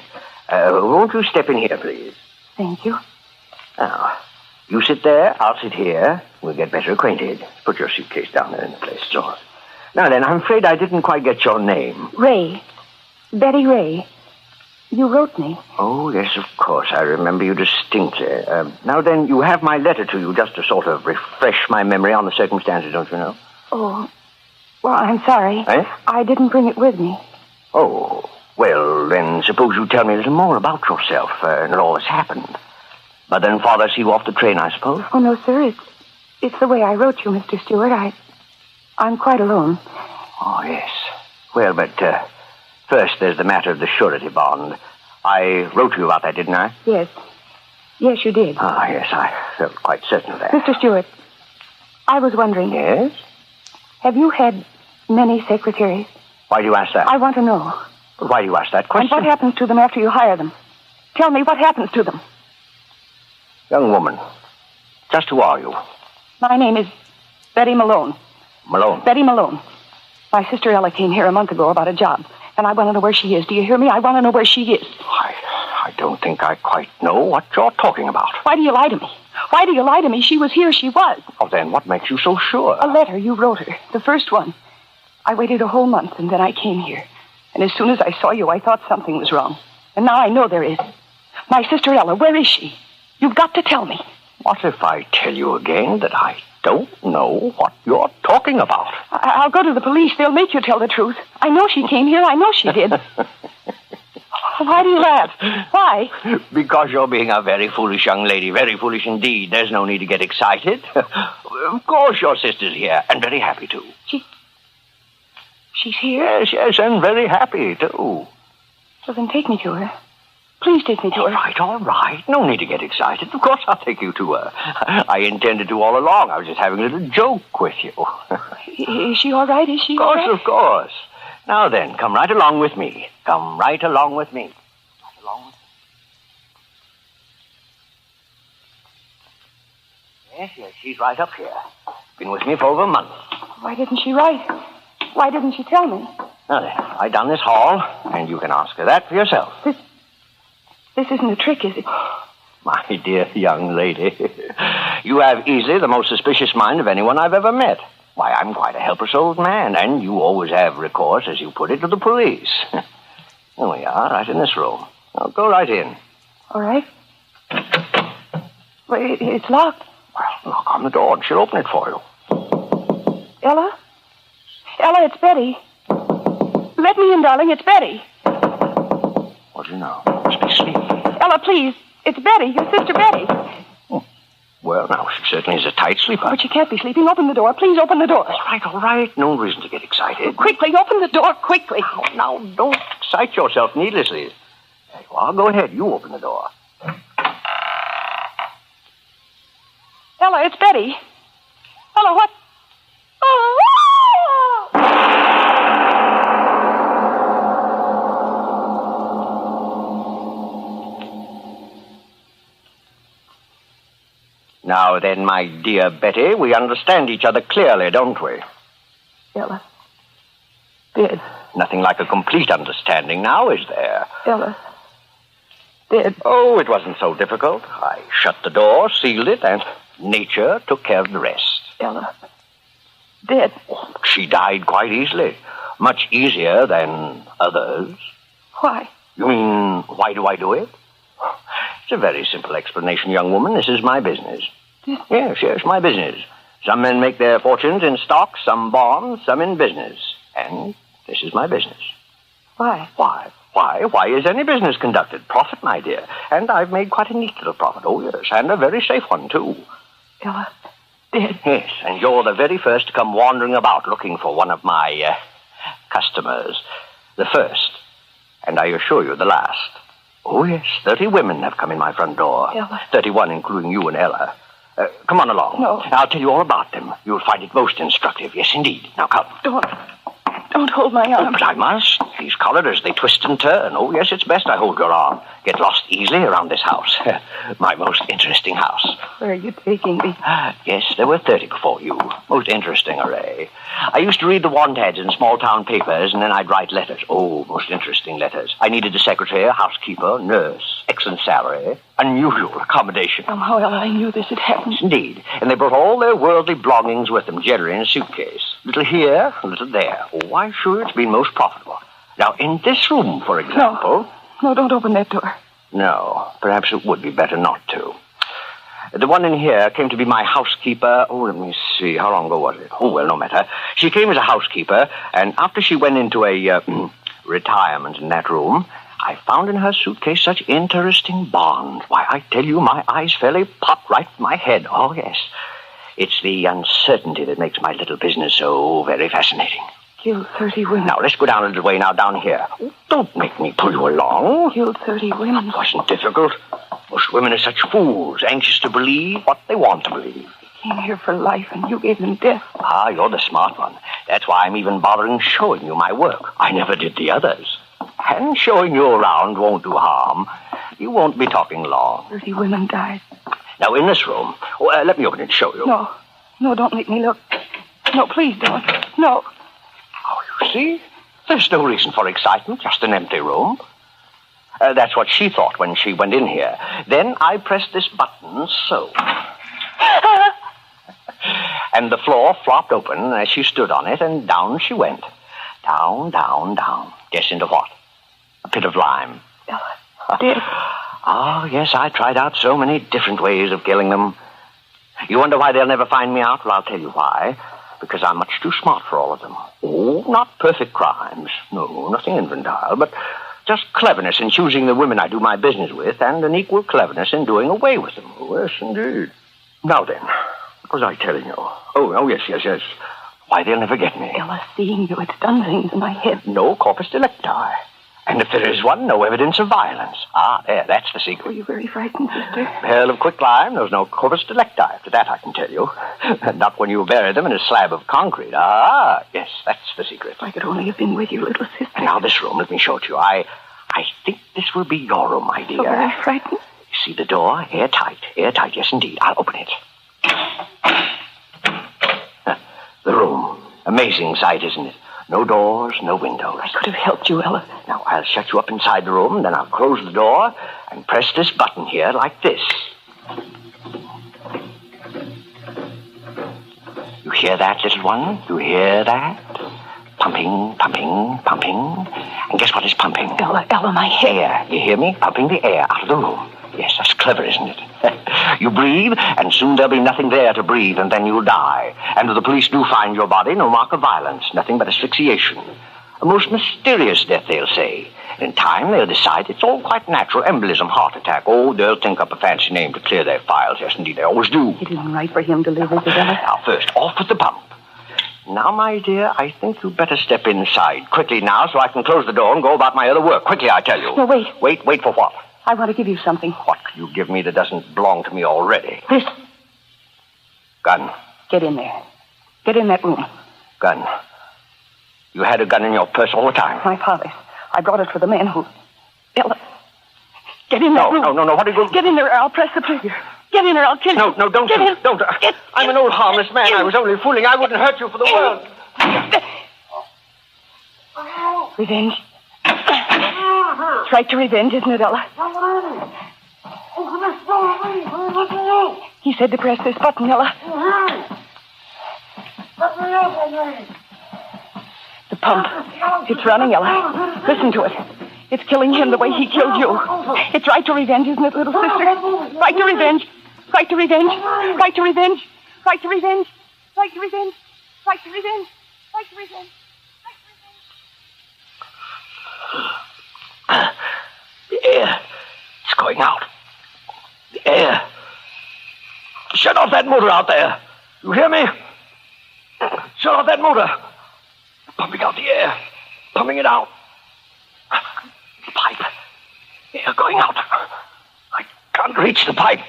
Won't you step in here, please? Thank you. Now, you sit there, I'll sit here. We'll get better acquainted. Put your suitcase down there in the place. So. Now then, I'm afraid I didn't quite get your name. Ray. Betty Ray. You wrote me. Oh, yes, of course. I remember you distinctly. Now then, you have my letter to you just to sort of refresh my memory on the circumstances, don't you know? Oh, well, I'm sorry. Eh? I didn't bring it with me. Oh, well, then suppose you tell me a little more about yourself and all that's happened. But then Father see you off the train, I suppose? Oh, no, sir. It's the way I wrote you, Mr. Stewart. I'm quite alone. Oh, yes. Well, but first there's the matter of the surety bond. I wrote you about that, didn't I? Yes. Yes, you did. Ah, yes, I felt quite certain of that. Mr. Stewart, I was wondering. Yes? Have you had many secretaries? Why do you ask that? I want to know. Why do you ask that question? And what happens to them after you hire them? Tell me what happens to them. Young woman, just who are you? My name is Betty Malone. Malone? Betty Malone. My sister Ella came here a month ago about a job, and I want to know where she is. Do you hear me? I want to know where she is. I don't think I quite know what you're talking about. Why do you lie to me? Why do you lie to me? She was here. She was. Oh, then what makes you so sure? A letter you wrote her. The first one. I waited a whole month, and then I came here. And as soon as I saw you, I thought something was wrong. And now I know there is. My sister Ella, where is she? You've got to tell me. What if I tell you again that I don't know what you're talking about? I'll go to the police. They'll make you tell the truth. I know she came here. I know she did. Why do you laugh? Why? Because you're being a very foolish young lady. Very foolish indeed. There's no need to get excited. Of course your sister's here, and very happy, too. She's here? Yes, and very happy, too. So then take me to her. Please take me to her. All right. No need to get excited. Of course I'll take you to her. I intended to all along. I was just having a little joke with you. Is she all right? Is she all right? Of course. Now then, come right along with me. Come right along with me. Right along with me. Yes, she's right up here. Been with me for over a month. Why didn't she write? Why didn't she tell me? Now then, right down this hall, and you can ask her that for yourself. This isn't a trick, is it? My dear young lady, you have easily the most suspicious mind of anyone I've ever met. Why, I'm quite a helpless old man, and you always have recourse, as you put it, to the police. Here we are, right in this room. Now, go right in. All right. Wait, it's locked. Well, knock on the door, and she'll open it for you. Ella? Ella, it's Betty. Let me in, darling. It's Betty. What do you know? Must be sleeping. Ella, please. It's Betty, your sister Betty. Oh. Well, now, she certainly is a tight sleeper. But she can't be sleeping. Open the door. Please open the door. All right. No reason to get excited. Quickly, open the door, quickly. Now, don't excite yourself needlessly. There you are. Go ahead. You open the door. Ella, it's Betty. Ella, what? Oh! Now then, my dear Betty, we understand each other clearly, don't we? Ella. Dead. Nothing like a complete understanding now, is there? Ella. Dead. Oh, it wasn't so difficult. I shut the door, sealed it, and nature took care of the rest. Ella. Dead. Oh, she died quite easily. Much easier than others. Why? You mean, why do I do it? It's a very simple explanation, young woman. This is my business. Yes, my business. Some men make their fortunes in stocks, some bonds, some in business. And this is my business. Why? Why is any business conducted? Profit, my dear. And I've made quite a neat little profit. Oh, yes, and a very safe one, too. Ella, dead. Yes, and you're the very first to come wandering about looking for one of my customers. The first, and I assure you, the last. Oh, yes, 30 women have come in my front door. Ella. 31, including you and Ella. Come on along. No. I'll tell you all about them. You'll find it most instructive. Yes, indeed. Now, come. Don't hold my arm. Oh, but I must. These corridors, they twist and turn. Oh, yes, it's best I hold your arm. Get lost easily around this house. My most interesting house. Where are you taking me? Yes, there were 30 before you. Most interesting array. I used to read the want ads in small-town papers, and then I'd write letters. Oh, most interesting letters. I needed a secretary, a housekeeper, nurse, excellent salary, unusual accommodation. Somehow, Ella, I knew this had happened. Indeed. And they brought all their worldly belongings with them, generally in a suitcase. Little here, a little there. Oh, I'm sure it's been most profitable. Now, in this room, for example... No, don't open that door. No, perhaps it would be better not to. The one in here came to be my housekeeper. Oh, let me see. How long ago was it? Oh, well, no matter. She came as a housekeeper, and after she went into a retirement in that room, I found in her suitcase such interesting bonds. Why, I tell you, my eyes fairly popped right in my head. Oh, yes. It's the uncertainty that makes my little business so very fascinating. Killed 30 women. Now, let's go down a little way now, down here. Don't make me pull you along. Killed 30 women. It wasn't difficult. Most women are such fools, anxious to believe what they want to believe. They came here for life, and you gave them death. Ah, you're the smart one. That's why I'm even bothering showing you my work. I never did the others. And showing you around won't do harm. You won't be talking long. 30 women died. Now, in this room... let me open it and show you. No, don't make me look. No, please don't. No. Oh, you see? There's no reason for excitement, just an empty room. That's what she thought when she went in here. Then I pressed this button, so. And the floor flopped open as she stood on it, and down she went. Down, down, down. Guess into what? A pit of lime. Dead. Oh, yes, I tried out so many different ways of killing them. You wonder why they'll never find me out? Well, I'll tell you why. Because I'm much too smart for all of them. Oh, not perfect crimes. No, nothing infantile, but just cleverness in choosing the women I do my business with, and an equal cleverness in doing away with them. Oh, yes, indeed. Now then, what was I telling you? Oh, yes. Why, they'll never get me. Ella, seeing you, it's done things in my head. No corpus delicti. And if there is one, no evidence of violence. Ah, there, that's the secret. Were you very frightened, sister? Hell of quicklime, there was no corpus delicti after that, I can tell you. Not when you buried them in a slab of concrete. Ah, yes, that's the secret. I could only have been with you, little sister. And now this room, let me show it to you. I think this will be your room, my dear. So very frightened. You see the door? Airtight, yes indeed. I'll open it. The room. Amazing sight, isn't it? No doors, no windows. I could have helped you, Ella. Now, I'll shut you up inside the room, then I'll close the door and press this button here like this. You hear that, little one? You hear that? Pumping, pumping, pumping. And guess what is pumping? Ella, my head. Air. You hear me? Pumping the air out of the room. Yes, that's clever, isn't it? You breathe, and soon there'll be nothing there to breathe, and then you'll die. And if the police do find your body, no mark of violence, nothing but asphyxiation. A most mysterious death, they'll say. In time, they'll decide it's all quite natural. Embolism, heart attack. Oh, they'll think up a fancy name to clear their files. Yes, indeed, they always do. It isn't right for him to live with it, Ella. Now, first, off with the pump. Now, my dear, I think you'd better step inside. Quickly now, so I can close the door and go about my other work. Quickly, I tell you. No, wait. Wait for what? I want to give you something. What can you give me that doesn't belong to me already? This. Gun. Get in there. Get in that room. Gun. You had a gun in your purse all the time. My father's. I brought it for the man who... Ella. Get in that room. No. What are you going to... Get in there, or I'll press the trigger. Get in there, I'll kill you. No, don't. Get in. Don't. I'm an old harmless man. I was only fooling. I wouldn't hurt you for the world. Revenge. It's right to revenge, isn't it, Ella? He said to press this button, Ella. The pump. It's running, Ella. Listen to it. It's killing him the way he killed you. It's right to revenge, isn't it, little sister? Right to revenge. Right to revenge. Right to revenge. Right to revenge. Right to revenge. Right to revenge. Right to revenge. The air. It's going out. The air. Shut off that motor out there. You hear me? Shut off that motor. Pumping out the air. Pumping it out. The pipe. Air going out. I can't reach the pipe.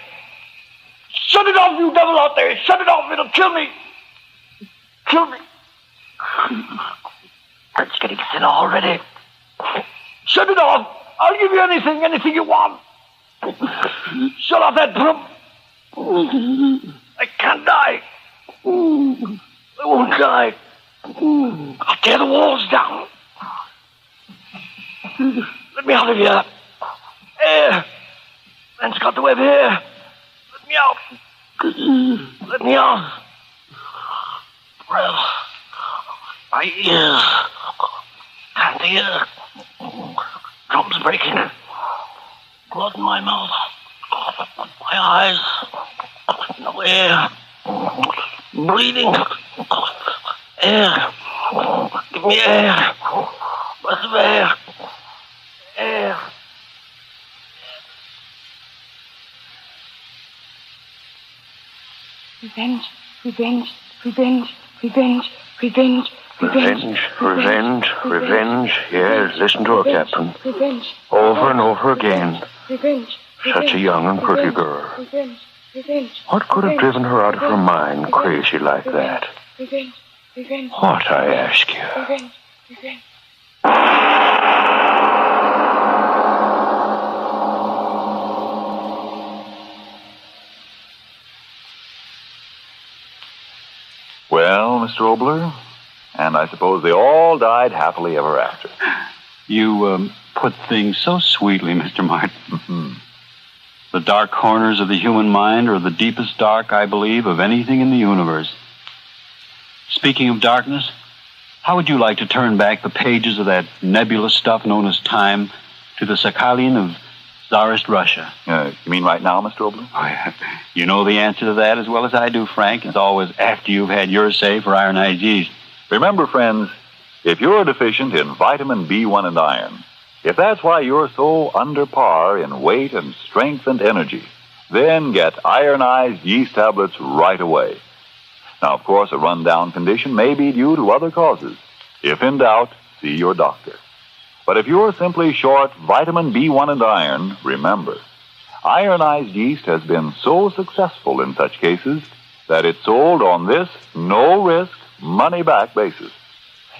Shut it off, you devil out there. Shut it off. It'll kill me. Kill me. It's getting thin already. Shut it off. I'll give you anything you want. Shut off that pump. I can't die. I won't die. I'll tear the walls down. Let me out of here. Air. Man's got the web here. Let me out. Let me out. Well, my ears. Can't hear. Drums breaking. Blood in my mouth. My eyes. No air. Breathing. Air. Give me air. Breath of air. Air. Revenge. Revenge. Revenge. Revenge. Revenge. Revenge. Yes, listen to her, Captain. Revenge. Over and over again. Revenge. Such a young and pretty girl. Revenge. Revenge. What could have driven her out of her mind crazy like that? Revenge. Revenge. What, I ask you? Revenge. Revenge. Well, Mr. Obler, and I suppose they all died happily ever after. You put things so sweetly, Mr. Martin. The dark corners of the human mind are the deepest dark, I believe, of anything in the universe. Speaking of darkness, how would you like to turn back the pages of that nebulous stuff known as time to the Sakhalin of Tsarist Russia? You mean right now, Mr. Obler? Oh, yeah. You know the answer to that as well as I do, Frank. It's always after you've had your say for ironized yeast. Remember, friends, if you're deficient in vitamin B1 and iron, if that's why you're so under par in weight and strength and energy, then get ironized yeast tablets right away. Now, of course, a rundown condition may be due to other causes. If in doubt, see your doctor. But if you're simply short vitamin B1 and iron, remember, ironized yeast has been so successful in such cases that it's sold on this no-risk, money-back basis.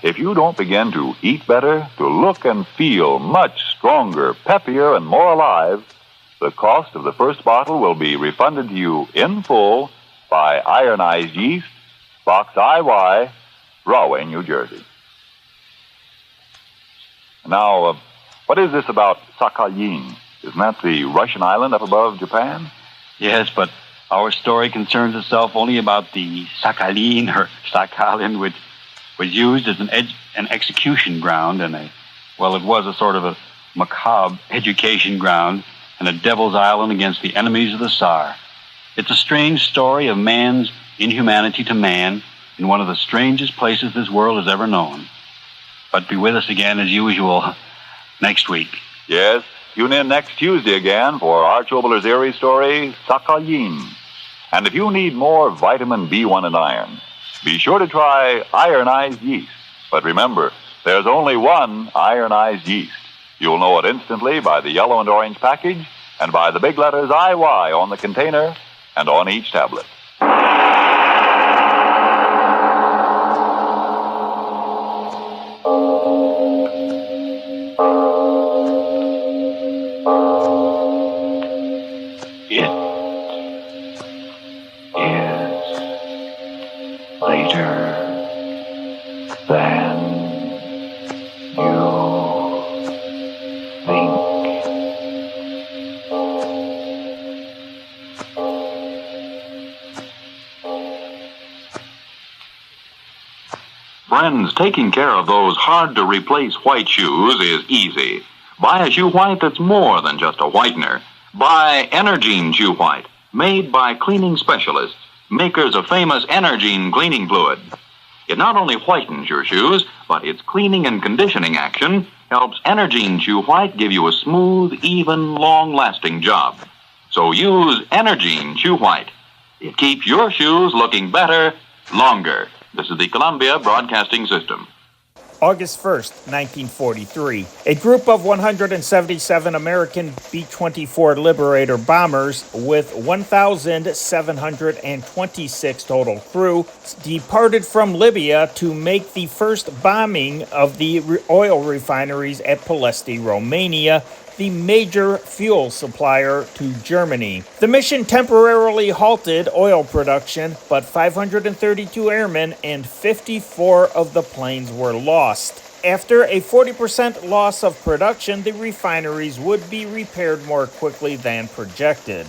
If you don't begin to eat better, to look and feel much stronger, peppier, and more alive, the cost of the first bottle will be refunded to you in full by Ironized Yeast, Box IY, Rahway, New Jersey. Now, what is this about Sakhalin? Isn't that the Russian island up above Japan? Yes, but our story concerns itself only about the Sakhalin, which was used as an execution ground and it was a sort of a macabre education ground and a devil's island against the enemies of the Tsar. It's a strange story of man's inhumanity to man in one of the strangest places this world has ever known. But be with us again, as usual, next week. Yes, tune in next Tuesday again for Arch Obler's eerie story, Sakhalin. And if you need more vitamin B1 and iron, be sure to try ironized yeast. But remember, there's only one ironized yeast. You'll know it instantly by the yellow and orange package and by the big letters IY on the container and on each tablet. Friends, taking care of those hard-to-replace white shoes is easy. Buy a shoe white that's more than just a whitener. Buy Energine Shoe White, made by cleaning specialists, makers of famous Energine cleaning fluid. It not only whitens your shoes, but its cleaning and conditioning action helps Energine Shoe White give you a smooth, even, long-lasting job. So use Energine Shoe White. It keeps your shoes looking better, longer. This is the Columbia Broadcasting System. August 1st, 1943, a group of 177 American B-24 Liberator bombers with 1,726 total crew departed from Libya to make the first bombing of the oil refineries at Ploiești, Romania, the major fuel supplier to Germany. The mission temporarily halted oil production, but 532 airmen and 54 of the planes were lost. After a 40% loss of production, the refineries would be repaired more quickly than projected.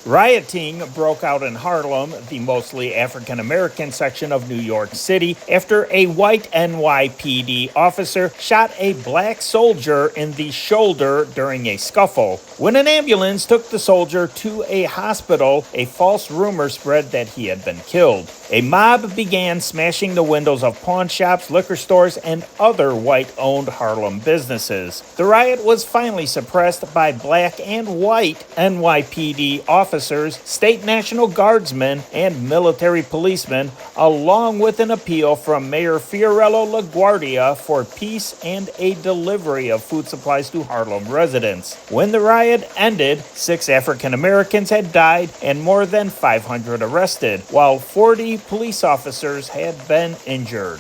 Rioting broke out in Harlem, the mostly African-American section of New York City, after a white NYPD officer shot a black soldier in the shoulder during a scuffle. When an ambulance took the soldier to a hospital, a false rumor spread that he had been killed. A mob began smashing the windows of pawn shops, liquor stores, and other white-owned Harlem businesses. The riot was finally suppressed by black and white NYPD officers, state National Guardsmen, and military policemen, along with an appeal from Mayor Fiorello LaGuardia for peace and a delivery of food supplies to Harlem residents. When the riot ended, 6 African Americans had died and more than 500 arrested, while 40 police officers had been injured.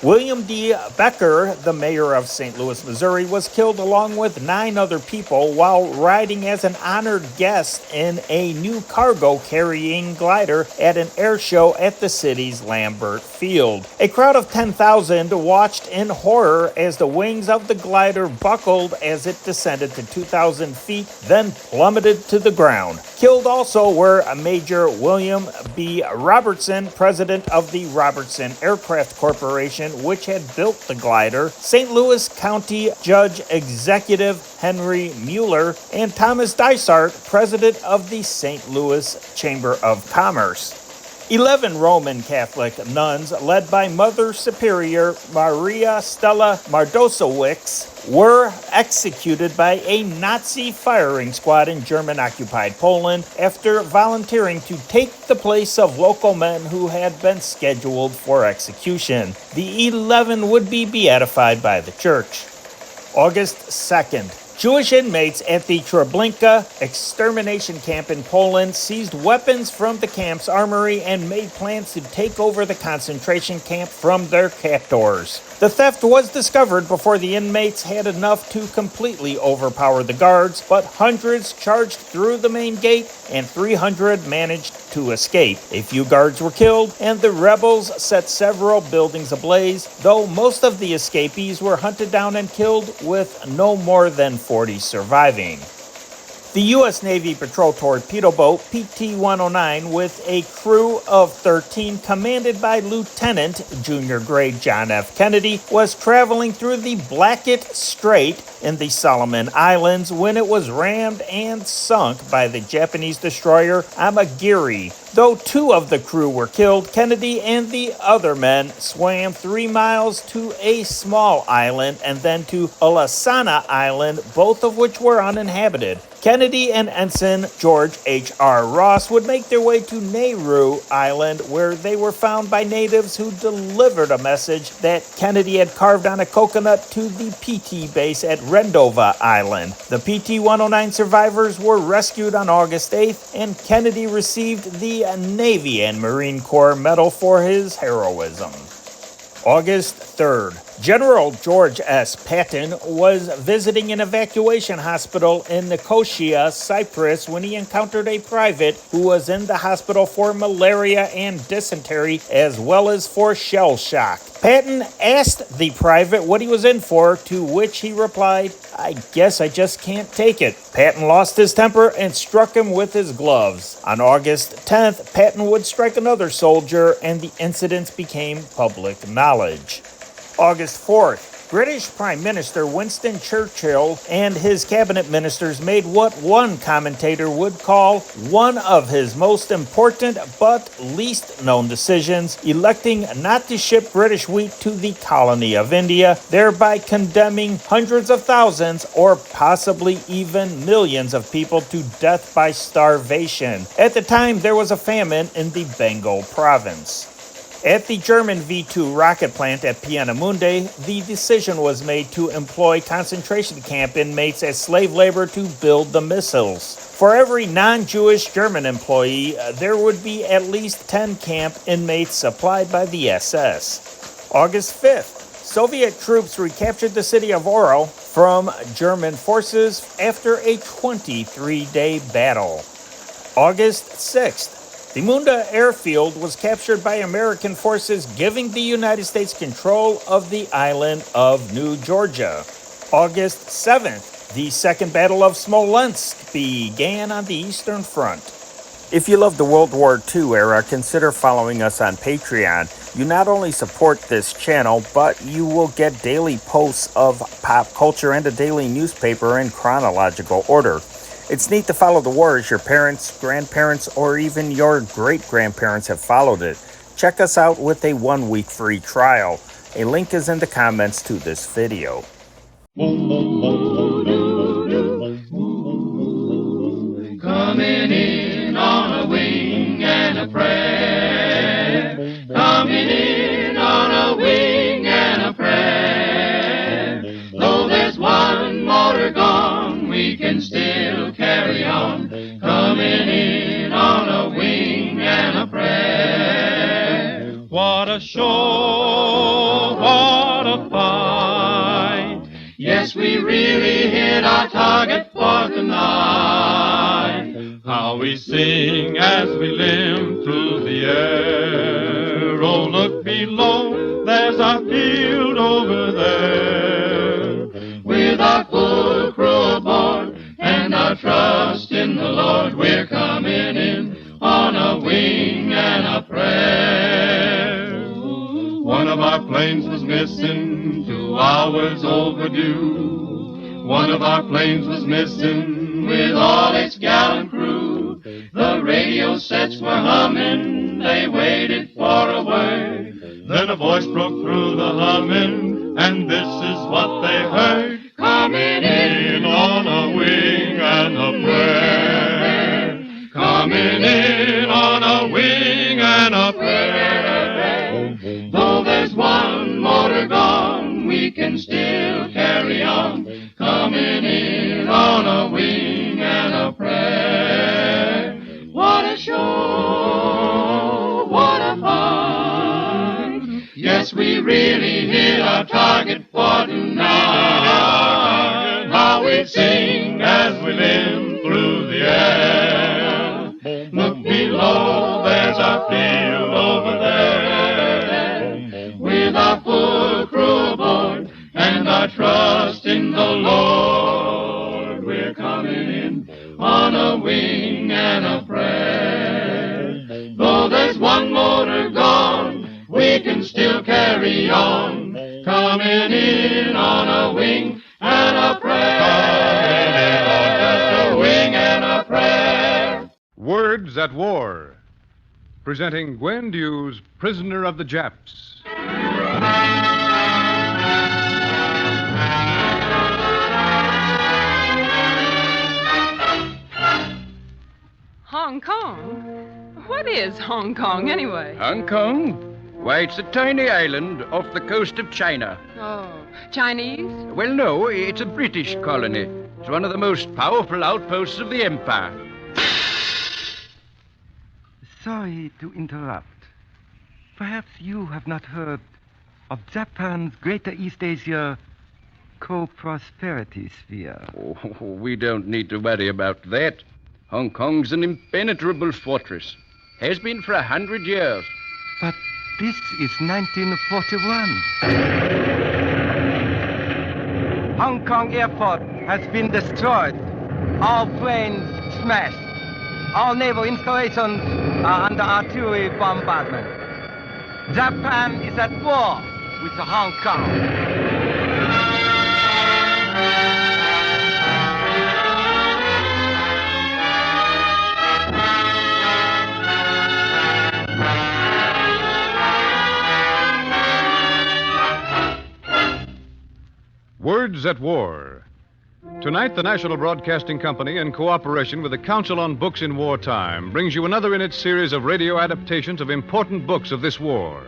William D. Becker, the mayor of St. Louis, Missouri, was killed along with 9 other people while riding as an honored guest in a new cargo-carrying glider at an air show at the city's Lambert Field. A crowd of 10,000 watched in horror as the wings of the glider buckled as it descended to 2,000 feet, then plummeted to the ground. Killed also were Major William B. Robertson, president of the Robertson Aircraft Corporation, which had built the glider, St. Louis County Judge Executive Henry Mueller, and Thomas Dysart, president of the St. Louis Chamber of Commerce. 11 Roman Catholic nuns, led by Mother Superior Maria Stella Mardosowicz, were executed by a Nazi firing squad in German-occupied Poland after volunteering to take the place of local men who had been scheduled for execution. The 11 would be beatified by the church. August 2nd. Jewish inmates at the Treblinka extermination camp in Poland seized weapons from the camp's armory and made plans to take over the concentration camp from their captors. The theft was discovered before the inmates had enough to completely overpower the guards, but hundreds charged through the main gate and 300 managed to escape. A few guards were killed, and the rebels set several buildings ablaze, though most of the escapees were hunted down and killed, with no more than 40 surviving. The U.S. Navy patrol torpedo boat PT-109 with a crew of 13 commanded by Lieutenant Junior Grade John F. Kennedy was traveling through the Blackett Strait in the Solomon Islands when it was rammed and sunk by the Japanese destroyer Amagiri. Though 2 of the crew were killed, Kennedy and the other men swam 3 miles to a small island and then to Olasana Island, both of which were uninhabited. Kennedy and Ensign George H.R. Ross would make their way to Nauru Island, where they were found by natives who delivered a message that Kennedy had carved on a coconut to the PT base at Rendova Island. The PT-109 survivors were rescued on August 8th, and Kennedy received the Navy and Marine Corps Medal for his heroism. August 3rd. General George S. Patton was visiting an evacuation hospital in Nicosia, Cyprus, when he encountered a private who was in the hospital for malaria and dysentery, as well as for shell shock. Patton asked the private what he was in for, to which he replied, "I guess I just can't take it." Patton lost his temper and struck him with his gloves. On August 10th, Patton would strike another soldier, and the incidents became public knowledge. August 4th. British Prime Minister Winston Churchill and his cabinet ministers made what one commentator would call one of his most important but least known decisions, electing not to ship British wheat to the colony of India, thereby condemning hundreds of thousands or possibly even millions of people to death by starvation. At the time, there was a famine in the Bengal province. At the German V-2 rocket plant at Peenemünde, the decision was made to employ concentration camp inmates as slave labor to build the missiles. For every non-Jewish German employee, there would be at least 10 camp inmates supplied by the SS. August 5th. Soviet troops recaptured the city of Oral from German forces after a 23-day battle. August 6th. The Munda airfield was captured by American forces, giving the United States control of the island of New Georgia. August 7th, the Second Battle of Smolensk began on the Eastern Front. If you love the World War II era, consider following us on Patreon. You not only support this channel, but you will get daily posts of pop culture and a daily newspaper in chronological order. It's neat to follow the war as your parents, grandparents, or even your great-grandparents have followed it. Check us out with a 1-week free trial. A link is in the comments to this video. Coming in on a wing and a prayer. Coming in on a wing and a prayer. Though there's one motor gone, we can still carry on. Coming in on a wing and a prayer. What a show, what a fight. Yes, we really hit our target for tonight. How we sing as we limp through the air. Oh, look below, there's our field over there. With our full crew aboard and our trust in the Lord, we're coming in on a wing and a prayer. One of our planes was missing, 2 hours overdue. One of our planes was missing with all its gallant crew. The radio sets were humming, they waited for a word. Then a voice broke through the humming, and this is what they heard. Coming in on a wing and a prayer. Coming in on a wing and a prayer. Though there's one motor gone, we can still carry on. Yes, we really hit our target for tonight. How we sing as we limp through the air. Look below, there's our field over there. With our full crew aboard and our trust in the Lord, we're coming in on a wing and a prayer. Though there's one motor gone, we can still carry on. Coming in on a wing and a prayer. Coming in on just a wing and a prayer. Words at War, presenting Gwen Dew's Prisoner of the Japs. Hong Kong? What is Hong Kong, anyway? Hong Kong? Why, it's a tiny island off the coast of China. Oh, Chinese? Well, no, it's a British colony. It's one of the most powerful outposts of the empire. Sorry to interrupt. Perhaps you have not heard of Japan's Greater East Asia co-prosperity sphere. Oh, we don't need to worry about that. Hong Kong's an impenetrable fortress. Has been for 100 years. But this is 1941. Hong Kong airport has been destroyed. All planes smashed. All naval installations are under artillery bombardment. Japan is at war with Hong Kong. Words at War. Tonight, the National Broadcasting Company, in cooperation with the Council on Books in Wartime, brings you another in its series of radio adaptations of important books of this war.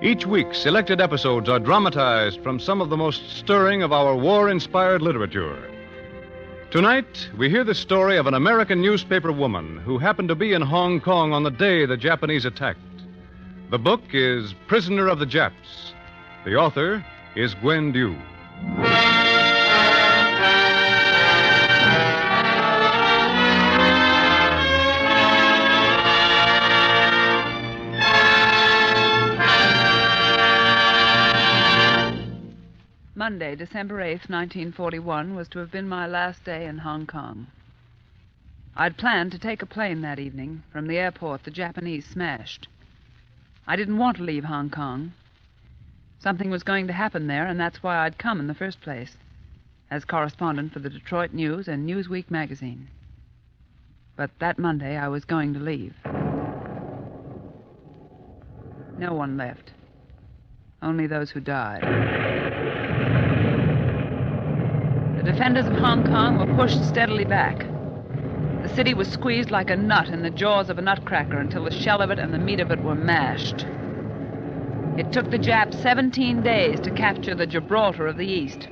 Each week, selected episodes are dramatized from some of the most stirring of our war-inspired literature. Tonight, we hear the story of an American newspaper woman who happened to be in Hong Kong on the day the Japanese attacked. The book is Prisoner of the Japs. The author is Gwen Dew. Monday, December 8th, 1941, was to have been my last day in Hong Kong. I'd planned to take a plane that evening from the airport the Japanese smashed. I didn't want to leave Hong Kong. Something was going to happen there, and that's why I'd come in the first place, as correspondent for the Detroit News and Newsweek magazine. But that Monday, I was going to leave. No one left. Only those who died. The defenders of Hong Kong were pushed steadily back. The city was squeezed like a nut in the jaws of a nutcracker until the shell of it and the meat of it were mashed. It took the Japs 17 days to capture the Gibraltar of the East.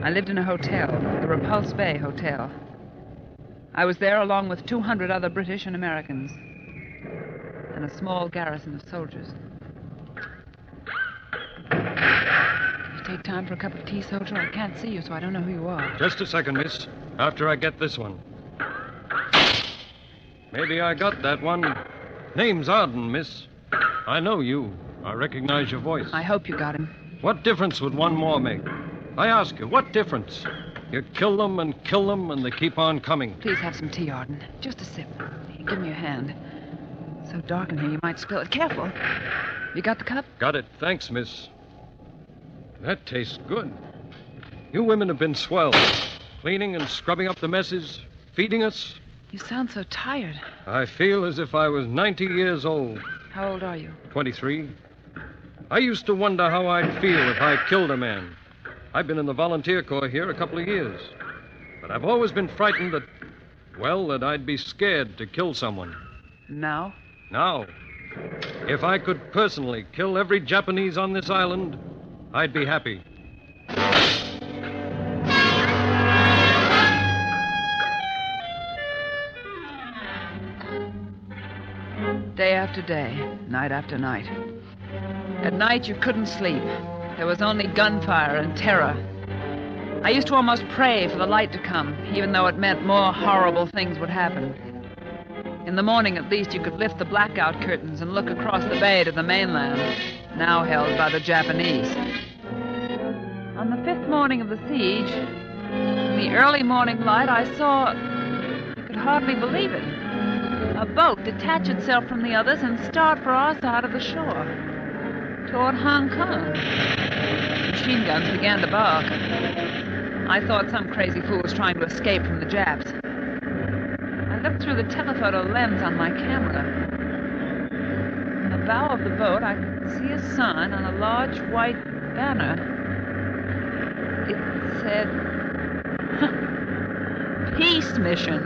I lived in a hotel, the Repulse Bay Hotel. I was there along with 200 other British and Americans, and a small garrison of soldiers. Take time for a cup of tea, soldier? I can't see you, so I don't know who you are. Just a second, miss. After I get this one. Maybe I got that one. Name's Arden, miss. I know you. I recognize your voice. I hope you got him. What difference would one more make? I ask you, what difference? You kill them, and they keep on coming. Please have some tea, Arden. Just a sip. Give me your hand. It's so dark in here, you might spill it. Careful. You got the cup? Got it. Thanks, miss. That tastes good. You women have been swell. Cleaning and scrubbing up the messes, feeding us. You sound so tired. I feel as if I was 90 years old. How old are you? 23. I used to wonder how I'd feel if I killed a man. I've been in the volunteer corps here a couple of years. But I've always been frightened that I'd be scared to kill someone. Now? Now. If I could personally kill every Japanese on this island, I'd be happy. Day after day, night after night. At night, you couldn't sleep. There was only gunfire and terror. I used to almost pray for the light to come, even though it meant more horrible things would happen. In the morning, at least, you could lift the blackout curtains and look across the bay to the mainland, now held by the Japanese. On the 5th morning of the siege, in the early morning light, I saw, I could hardly believe it, a boat detach itself from the others and start for our side of the shore, toward Hong Kong. Machine guns began to bark. I thought some crazy fool was trying to escape from the Japs. I looked through the telephoto lens on my camera. In the bow of the boat, I could see a sign on a large white banner. It said, Peace Mission.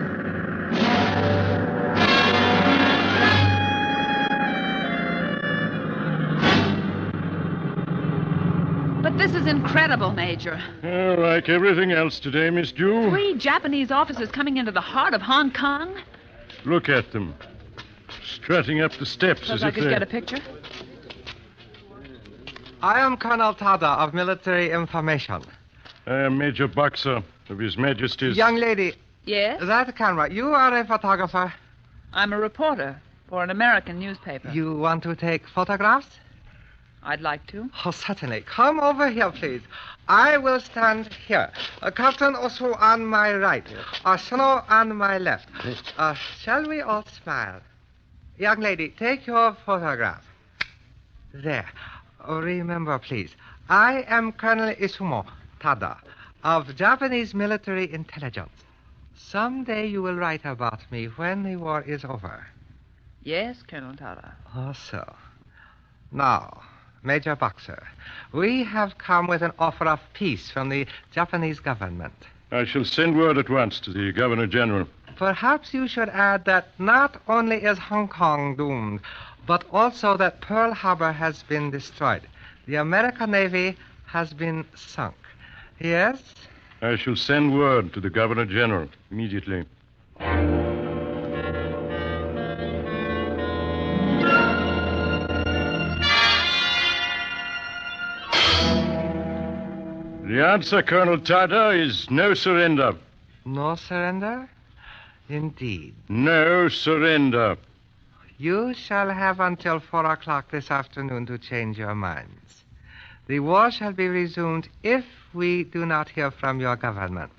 But this is incredible, Major. Like everything else today, Miss Dew. 3 Japanese officers coming into the heart of Hong Kong? Look at them. Strutting up the steps Suppose I could get a picture? I am Colonel Tada of Military Information. I am Major Boxer of His Majesty's... Young lady. Yes? That camera. You are a photographer. I'm a reporter for an American newspaper. You want to take photographs? I'd like to. Oh, certainly. Come over here, please. I will stand here. Captain Osu on my right. Snow on my left. Shall we all smile? Young lady, take your photograph. There. Remember, please, I am Colonel Isumo Tada of Japanese military intelligence. Someday you will write about me when the war is over. Yes, Colonel Tada. Oh, so. Now, Major Boxer, we have come with an offer of peace from the Japanese government. I shall send word at once to the Governor General. Perhaps you should add that not only is Hong Kong doomed, but also that Pearl Harbor has been destroyed. The American Navy has been sunk. Yes? I shall send word to the Governor General immediately. The answer, Colonel Tada, is no surrender. No surrender? Indeed. No surrender. You shall have until 4 o'clock this afternoon to change your minds. The war shall be resumed if we do not hear from your government.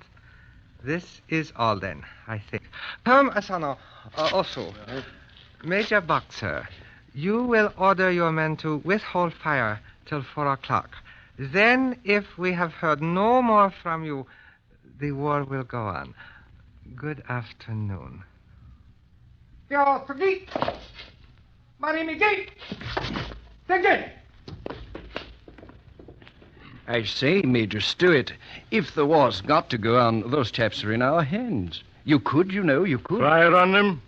This is all, then, I think. Come, Asano. Also, Major Boxer, you will order your men to withhold fire till 4 o'clock. Then, if we have heard no more from you, the war will go on. Good afternoon. Yo, forget. Money me gate. Take it. I say, Major Stewart, if the war's got to go on, those chaps are in our hands. You could, you know, you could. Fire on them?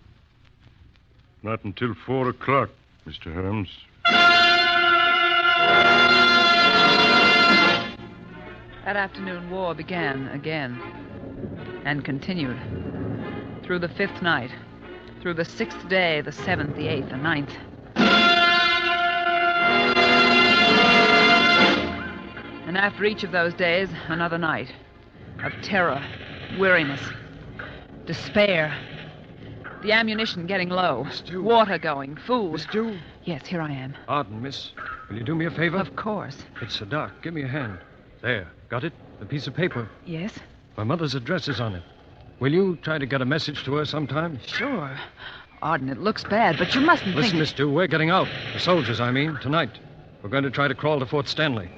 Not until 4 o'clock, Mr. Holmes. That afternoon war began again and continued through the 5th night, through the 6th day, the 7th, the 8th, the 9th. And after each of those days, another night of terror, weariness, despair. The ammunition getting low, water going, food. Miss Dew? Yes, here I am. Pardon, miss. Will you do me a favor? Of course. It's so dark. Give me a hand. There. Got it? The piece of paper. Yes? My mother's address is on it. Will you try to get a message to her sometime? Sure. Arden, it looks bad, but you mustn't Listen, think... Miss Dew, we're getting out. The soldiers, I mean, tonight. We're going to try to crawl to Fort Stanley.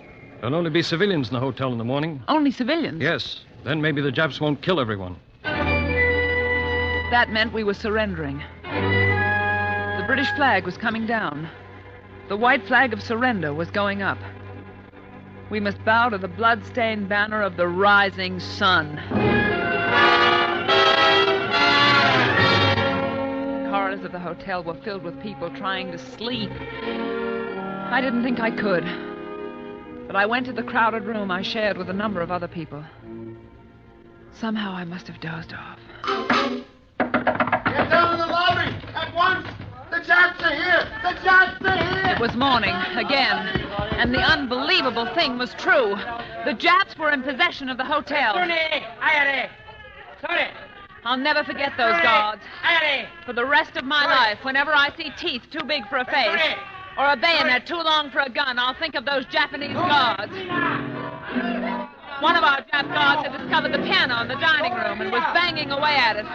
There'll only be civilians in the hotel in the morning. Only civilians? Yes. Then maybe the Japs won't kill everyone. That meant we were surrendering. The British flag was coming down. The white flag of surrender was going up. We must bow to the blood-stained banner of the rising sun. The corridors of the hotel were filled with people trying to sleep. I didn't think I could. But I went to the crowded room I shared with a number of other people. Somehow I must have dozed off. Get down in the lobby at once. The Japs are here! The Japs are here! It was morning, again. And the unbelievable thing was true. The Japs were in possession of the hotel. I'll never forget those guards. For the rest of my life, whenever I see teeth too big for a face, or a bayonet too long for a gun, I'll think of those Japanese guards. One of our Jap guards had discovered the piano in the dining room and was banging away at it,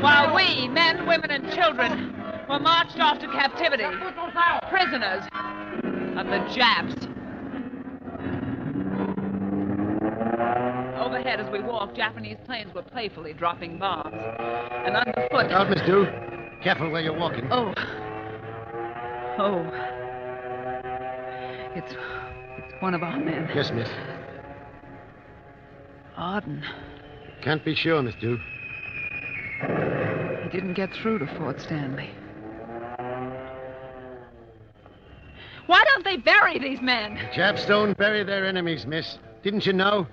while we, men, women, and children, were marched off to captivity, prisoners of the Japs. Overhead as we walked, Japanese planes were playfully dropping bombs. And underfoot... Out, Miss Dew. Careful where you're walking. Oh. It's one of our men. Yes, miss. Arden. Can't be sure, Miss Dew. He didn't get through to Fort Stanley. Why don't they bury these men? Japs don't bury their enemies, miss. Didn't you know?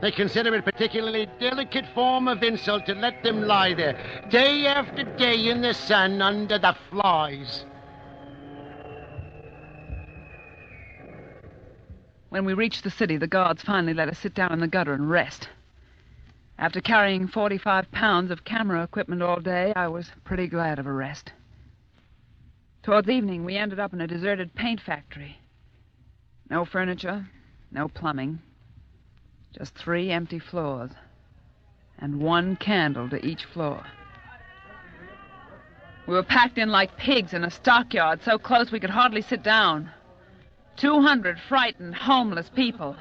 They consider it a particularly delicate form of insult to let them lie there, day after day in the sun under the flies. When we reached the city, the guards finally let us sit down in the gutter and rest. After carrying 45 pounds of camera equipment all day, I was pretty glad of a rest. Towards evening, we ended up in a deserted paint factory. No furniture, no plumbing. Just 3 empty floors, and 1 candle to each floor. We were packed in like pigs in a stockyard, so close we could hardly sit down. 200 frightened, homeless people.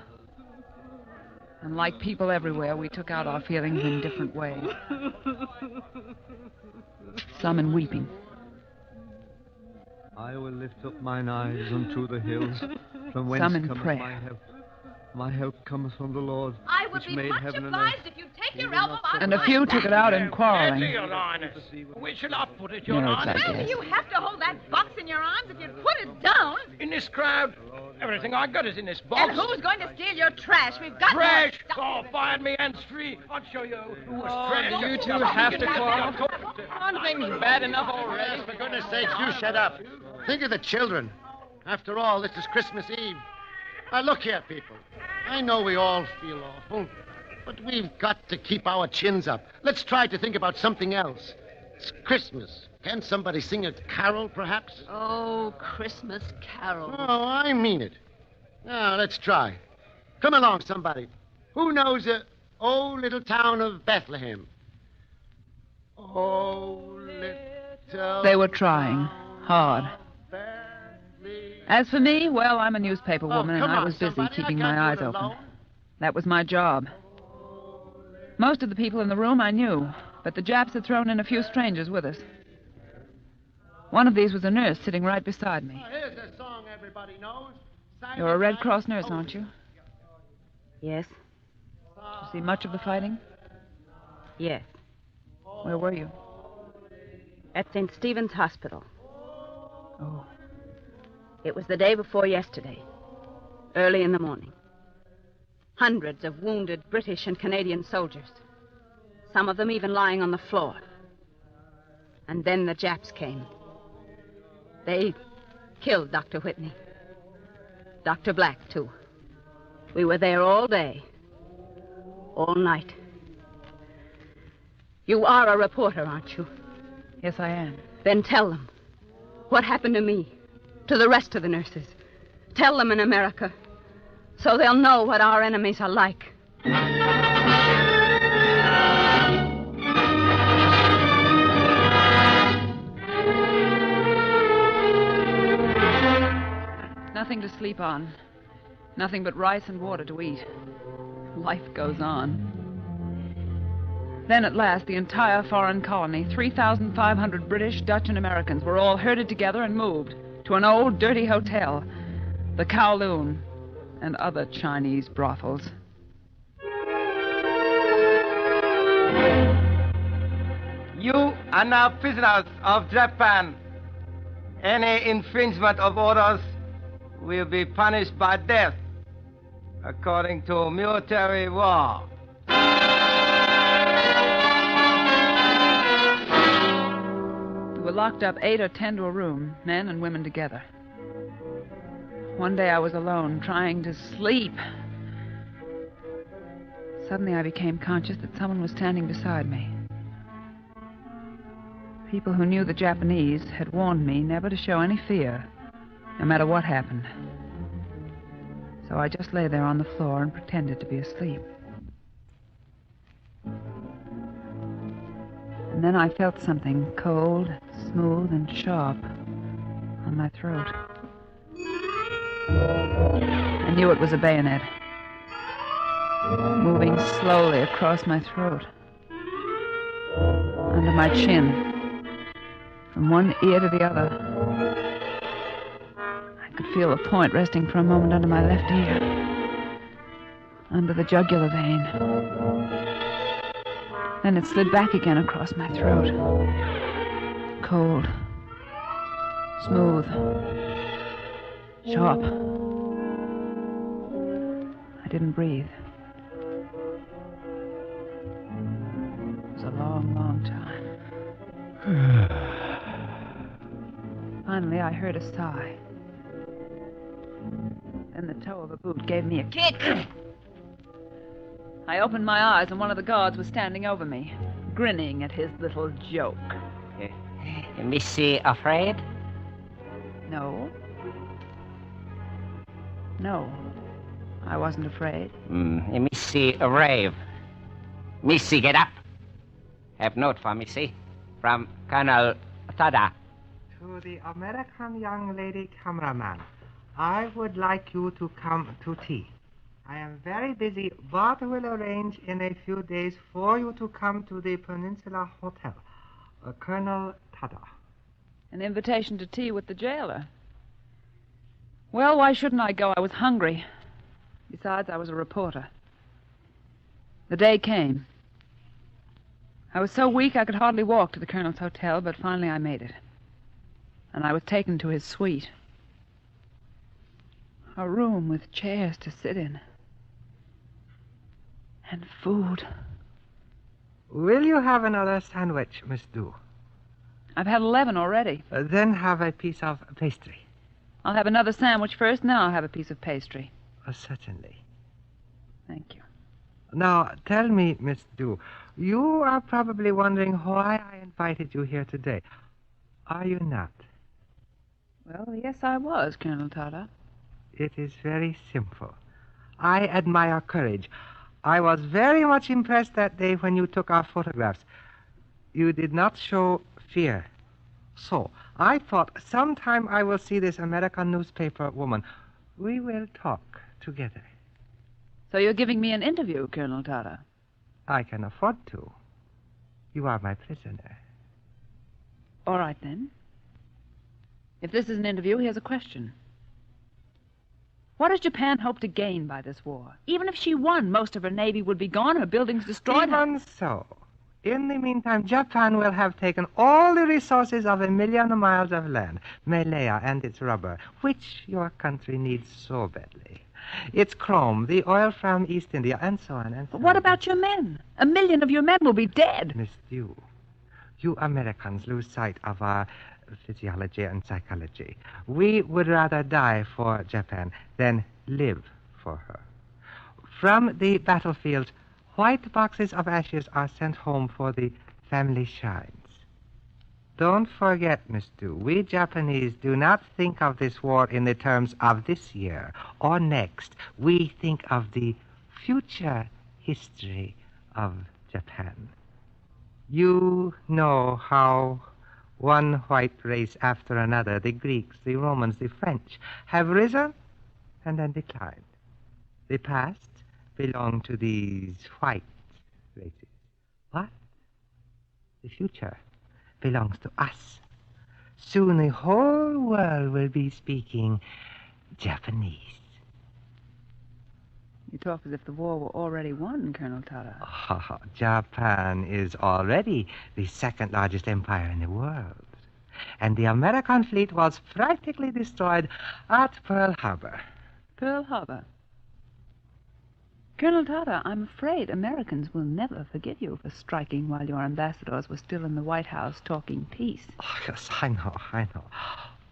And like people everywhere, we took out our feelings in different ways. Some in weeping. I will lift up mine eyes unto the hills, from whence Some in cometh prayer. my help. My help cometh from the Lord, I would which be made much heaven and obliged earth. if you'd take your elbow out And of a my few back. took it out in quarreling. Your Highness. Where shall I put it, Your Nerves, I Highness? Well, guess. you have to hold that box in your arms if you'd put it down. In this crowd? Everything I got is in this box. And who's going to steal your trash? We've got Trash! more. Oh, fired me hands free. I'll show you who was trash. do you two have to quarrel? Aren't things bad enough already? For goodness sakes, you shut up. Think of the children. After all, this is Christmas Eve. Now, look here, people. I know we all feel awful, but we've got to keep our chins up. Let's try to think about something else. It's Christmas. Can somebody sing a carol, perhaps? Oh, Christmas carols. Oh, I mean it. Now, let's try. Come along, somebody. Who knows Oh Little Town of Bethlehem? Oh, little... They were trying hard. As for me, well, I'm a newspaper woman, and come I on, was busy somebody. keeping I my can't eyes do it open. alone. That was my job. Most of the people in the room I knew, but the Japs had thrown in a few strangers with us. One of these was a nurse sitting right beside me. Here's a song everybody knows. You're a Red Cross nurse, aren't you? Yes, Did you see much of the fighting? yes. Where were you? At St. Stephen's Hospital. Oh. It was the day before yesterday, early in the morning. Hundreds of wounded British and Canadian soldiers, some of them even lying on the floor. And then the Japs came. They killed Dr. Whitney. Dr. Black, too. We were there all day, all night. You are a reporter, aren't you? Yes, I am. Then tell them what happened to me, to the rest of the nurses. Tell them in America, so they'll know what our enemies are like. Nothing to sleep on. Nothing but rice and water to eat. Life goes on. Then at last, the entire foreign colony, 3,500 British, Dutch, and Americans, were all herded together and moved to an old, dirty hotel, the Kowloon, and other Chinese brothels. You are now prisoners of Japan. Any infringement of orders will be punished by death according to military law. The were locked up 8 or 10 to a room, men and women together. One day I was alone, trying to sleep. Suddenly I became conscious that someone was standing beside me. People who knew the Japanese had warned me never to show any fear, no matter what happened. So I just lay there on the floor and pretended to be asleep. And then I felt something cold, smooth, and sharp on my throat. I knew it was a bayonet, moving slowly across my throat, under my chin, from one ear to the other. I could feel a point resting for a moment under my left ear, under the jugular vein. Then it slid back again across my throat. Cold, smooth, sharp. I didn't breathe. It was a long, long time. Finally, I heard a sigh. Then the toe of a boot gave me a kick. I opened my eyes, and one of the guards was standing over me, grinning at his little joke. Missy afraid? No. No, I wasn't afraid. Missy rave. Missy, get up. Have note for Missy. From Colonel Tada. To the American young lady cameraman, I would like you to come to tea. I am very busy, but will arrange in a few days for you to come to the Peninsula Hotel. Colonel Tada. An invitation to tea with the jailer. Well, why shouldn't I go? I was hungry. Besides, I was a reporter. The day came. I was so weak I could hardly walk to the Colonel's hotel, but finally I made it. And I was taken to his suite. A room with chairs to sit in. And food. Will you have another sandwich, Miss Du? I've had 11 already. Then have a piece of pastry. I'll have another sandwich first, and then I'll have a piece of pastry. Certainly. Thank you. Now, tell me, Miss Du, you are probably wondering why I invited you here today. Are you not? Well, yes, I was, Colonel Tada. It is very simple. I admire courage. I was very much impressed that day when you took our photographs. You did not show fear. So, I thought sometime I will see this American newspaper woman. We will talk together. So you're giving me an interview, Colonel Tada? I can afford to. You are my prisoner. All right, then. If this is an interview, here's a question. What does Japan hope to gain by this war? Even if she won, most of her navy would be gone, her buildings destroyed. Even so. In the meantime, Japan will have taken all the resources of 1 million miles of land, Malaya and its rubber, which your country needs so badly. Its chrome, the oil from East India, and so on and so on. But what about your men? 1 million of your men will be dead. Miss Dew, you Americans lose sight of our physiology and psychology. We would rather die for Japan than live for her. From the battlefield, white boxes of ashes are sent home for the family shrines. Don't forget, Miss Du, we Japanese do not think of this war in the terms of this year or next. We think of the future history of Japan. You know how one white race after another, the Greeks, the Romans, the French, have risen and then declined. The past belonged to these white races. But the future belongs to us. Soon the whole world will be speaking Japanese. You talk as if the war were already won, Colonel Tada. Oh, Japan is already the second largest empire in the world. And the American fleet was practically destroyed at Pearl Harbor. Pearl Harbor? Colonel Tata, I'm afraid Americans will never forgive you for striking while your ambassadors were still in the White House talking peace. Oh, yes, I know.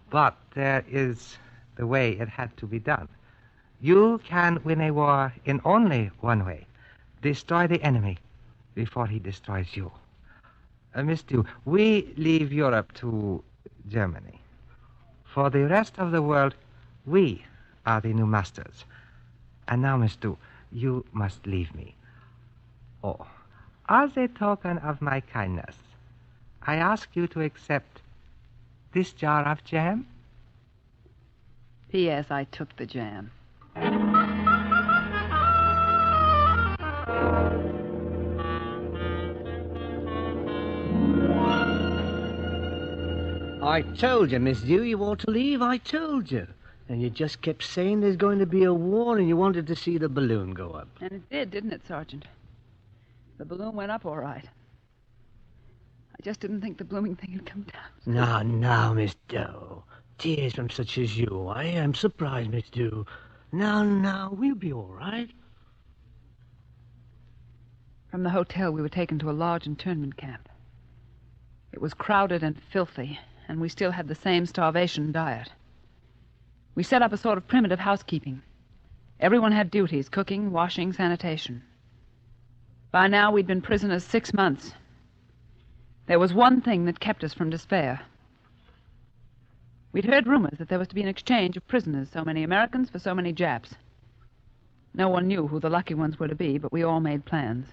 But there is the way it had to be done. You can win a war in only one way. Destroy the enemy before he destroys you. Miss Dew, we leave Europe to Germany. For the rest of the world, we are the new masters. And now, Miss Dew, you must leave me. Oh, as a token of my kindness, I ask you to accept this jar of jam. P.S. I took the jam. I told you, Miss Dew, you ought to leave. I told you. And you just kept saying there's going to be a war and you wanted to see the balloon go up. And it did, didn't it, Sergeant? The balloon went up all right. I just didn't think the blooming thing had come down. Now, Miss Dew. Tears from such as you. I am surprised, Miss Dew. Now, we'll be all right. From the hotel, we were taken to a large internment camp. It was crowded and filthy, and we still had the same starvation diet. We set up a sort of primitive housekeeping. Everyone had duties: cooking, washing, sanitation. By now, we'd been prisoners 6 months. There was one thing that kept us from despair. We'd heard rumors that there was to be an exchange of prisoners, so many Americans for so many Japs. No one knew who the lucky ones were to be, but we all made plans.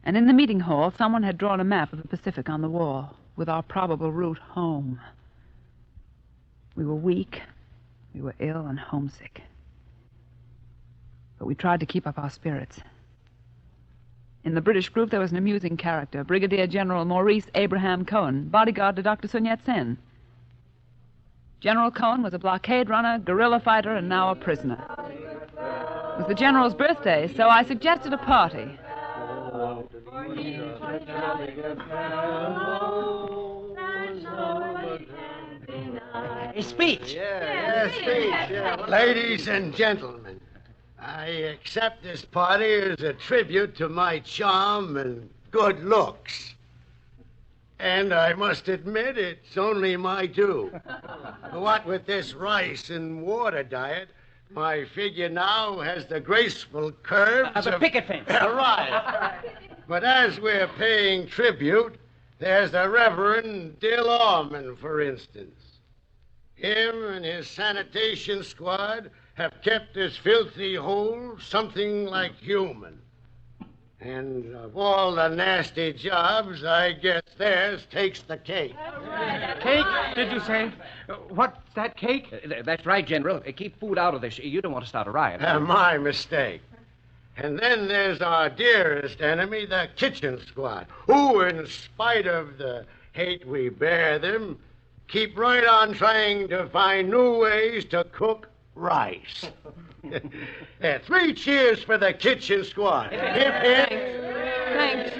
And in the meeting hall, someone had drawn a map of the Pacific on the wall, with our probable route home. We were weak, we were ill and homesick. But we tried to keep up our spirits. In the British group, there was an amusing character, Brigadier General Maurice Abraham Cohen, bodyguard to Dr. Sun Yat-sen. General Cohen was a blockade runner, guerrilla fighter, and now a prisoner. It was the general's birthday, so I suggested a party. A speech. Speech. Ladies and gentlemen, I accept this party as a tribute to my charm and good looks. And I must admit, it's only my due. What with this rice and water diet, my figure now has the graceful curves of a picket fence. Right. But as we're paying tribute, there's the Reverend Dill Orman, for instance. Him and his sanitation squad have kept this filthy hole something like human. And of all the nasty jobs, I guess theirs takes the cake. Cake, did you say? What's that, cake? That's right, General. Keep food out of this. You don't want to start a riot. My mistake. And then there's our dearest enemy, the kitchen squad, who, in spite of the hate we bear them, keep right on trying to find new ways to cook rice. 3 cheers for the kitchen squad. Hip, hip. Thanks.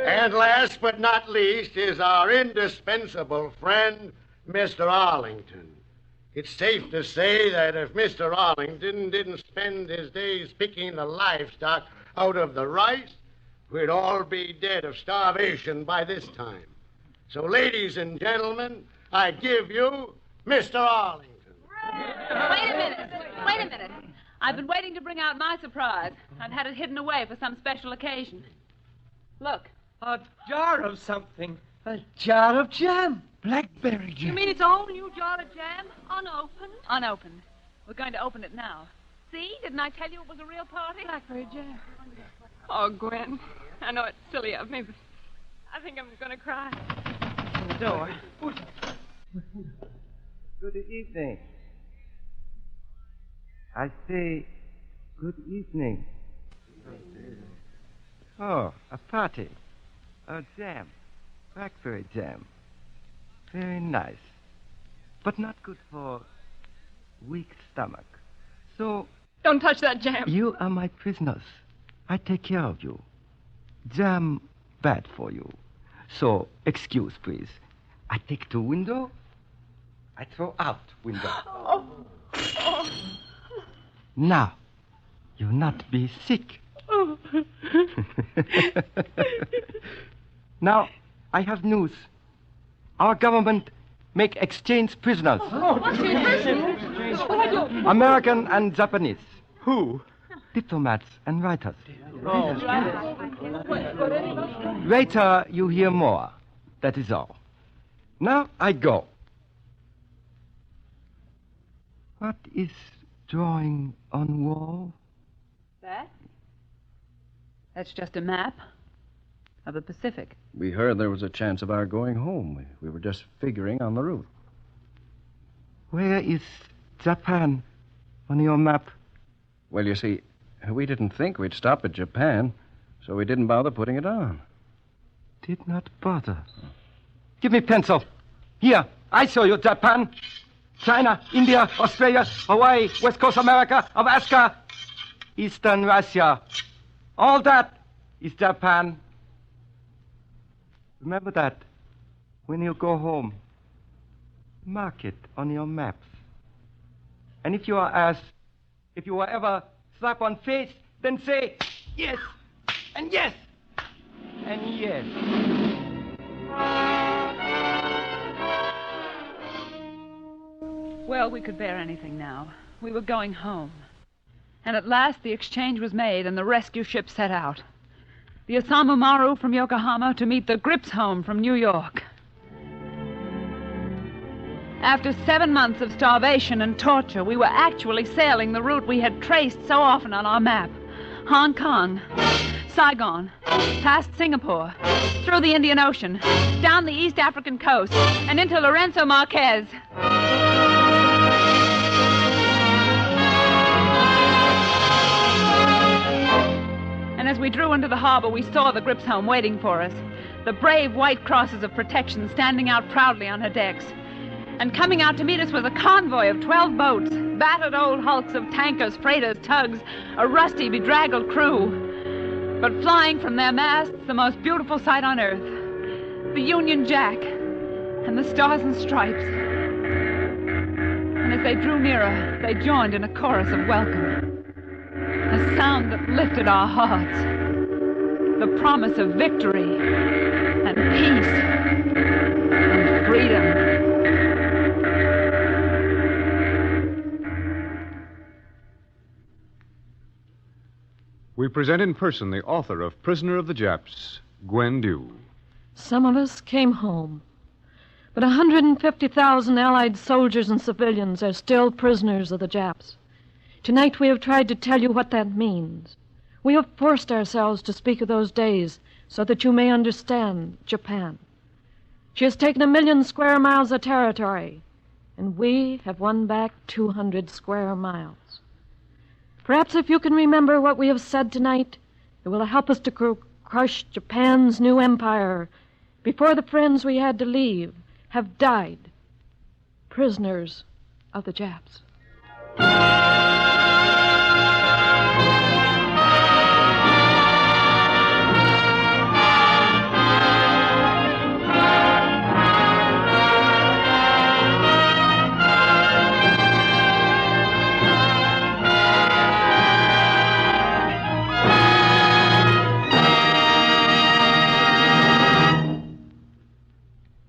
And last but not least is our indispensable friend, Mr. Arlington. It's safe to say that if Mr. Arlington didn't spend his days picking the livestock out of the rice, we'd all be dead of starvation by this time. So, ladies and gentlemen, I give you Mr. Arlington. Wait a minute. I've been waiting to bring out my surprise. I've had it hidden away for some special occasion. Look. A jar of something. A jar of jam. Blackberry jam. You mean it's a whole new jar of jam? Unopened? Unopened. We're going to open it now. See? Didn't I tell you it was a real party? Blackberry jam. Oh, Gwen. I know it's silly of me, but I think I'm going to cry. In the door. Good evening. I say good evening. Oh, a party. A jam. Blackberry jam. Very nice. But not good for weak stomach. So... Don't touch that jam. You are my prisoners. I take care of you. Jam bad for you. So, excuse, please. I take to window. I throw out window. Oh. Now, You not be sick. Oh. Now, I have news. Our government make exchange prisoners. American and Japanese. Who? Diplomats and writers. Later, you hear more. That is all. Now, I go. What is drawing on wall? That's just a map of the Pacific. We heard there was a chance of our going home. We were just figuring on the route. Where is Japan on your map? Well, you see, we didn't think we'd stop at Japan, so we didn't bother putting it on. Did not bother. Give me pencil. Here, I show you Japan, China, India, Australia, Hawaii, West Coast America, Alaska, Eastern Russia. All that is Japan. Remember that when you go home. Mark it on your maps. And if you are asked, if you are ever slap on face, then say yes, and yes, and yes. Well, we could bear anything now. We were going home. And at last the exchange was made and the rescue ship set out. The Osamu Maru from Yokohama to meet the Grips home from New York. After 7 months of starvation and torture, we were actually sailing the route we had traced so often on our map. Hong Kong, Saigon, past Singapore, through the Indian Ocean, down the East African coast, and into Lorenzo Marquez. And as we drew into the harbor, we saw the Grips home waiting for us. The brave white crosses of protection standing out proudly on her decks. And coming out to meet us was a convoy of 12 boats, battered old hulks of tankers, freighters, tugs, a rusty, bedraggled crew. But flying from their masts, the most beautiful sight on earth, the Union Jack and the Stars and Stripes. And as they drew nearer, they joined in a chorus of welcome. A sound that lifted our hearts. The promise of victory and peace and freedom. We present in person the author of Prisoner of the Japs, Gwen Dew. Some of us came home, but 150,000 Allied soldiers and civilians are still prisoners of the Japs. Tonight we have tried to tell you what that means. We have forced ourselves to speak of those days so that you may understand Japan. She has taken 1 million square miles of territory, and we have won back 200 square miles. Perhaps if you can remember what we have said tonight, it will help us to crush Japan's new empire before the friends we had to leave have died, prisoners of the Japs.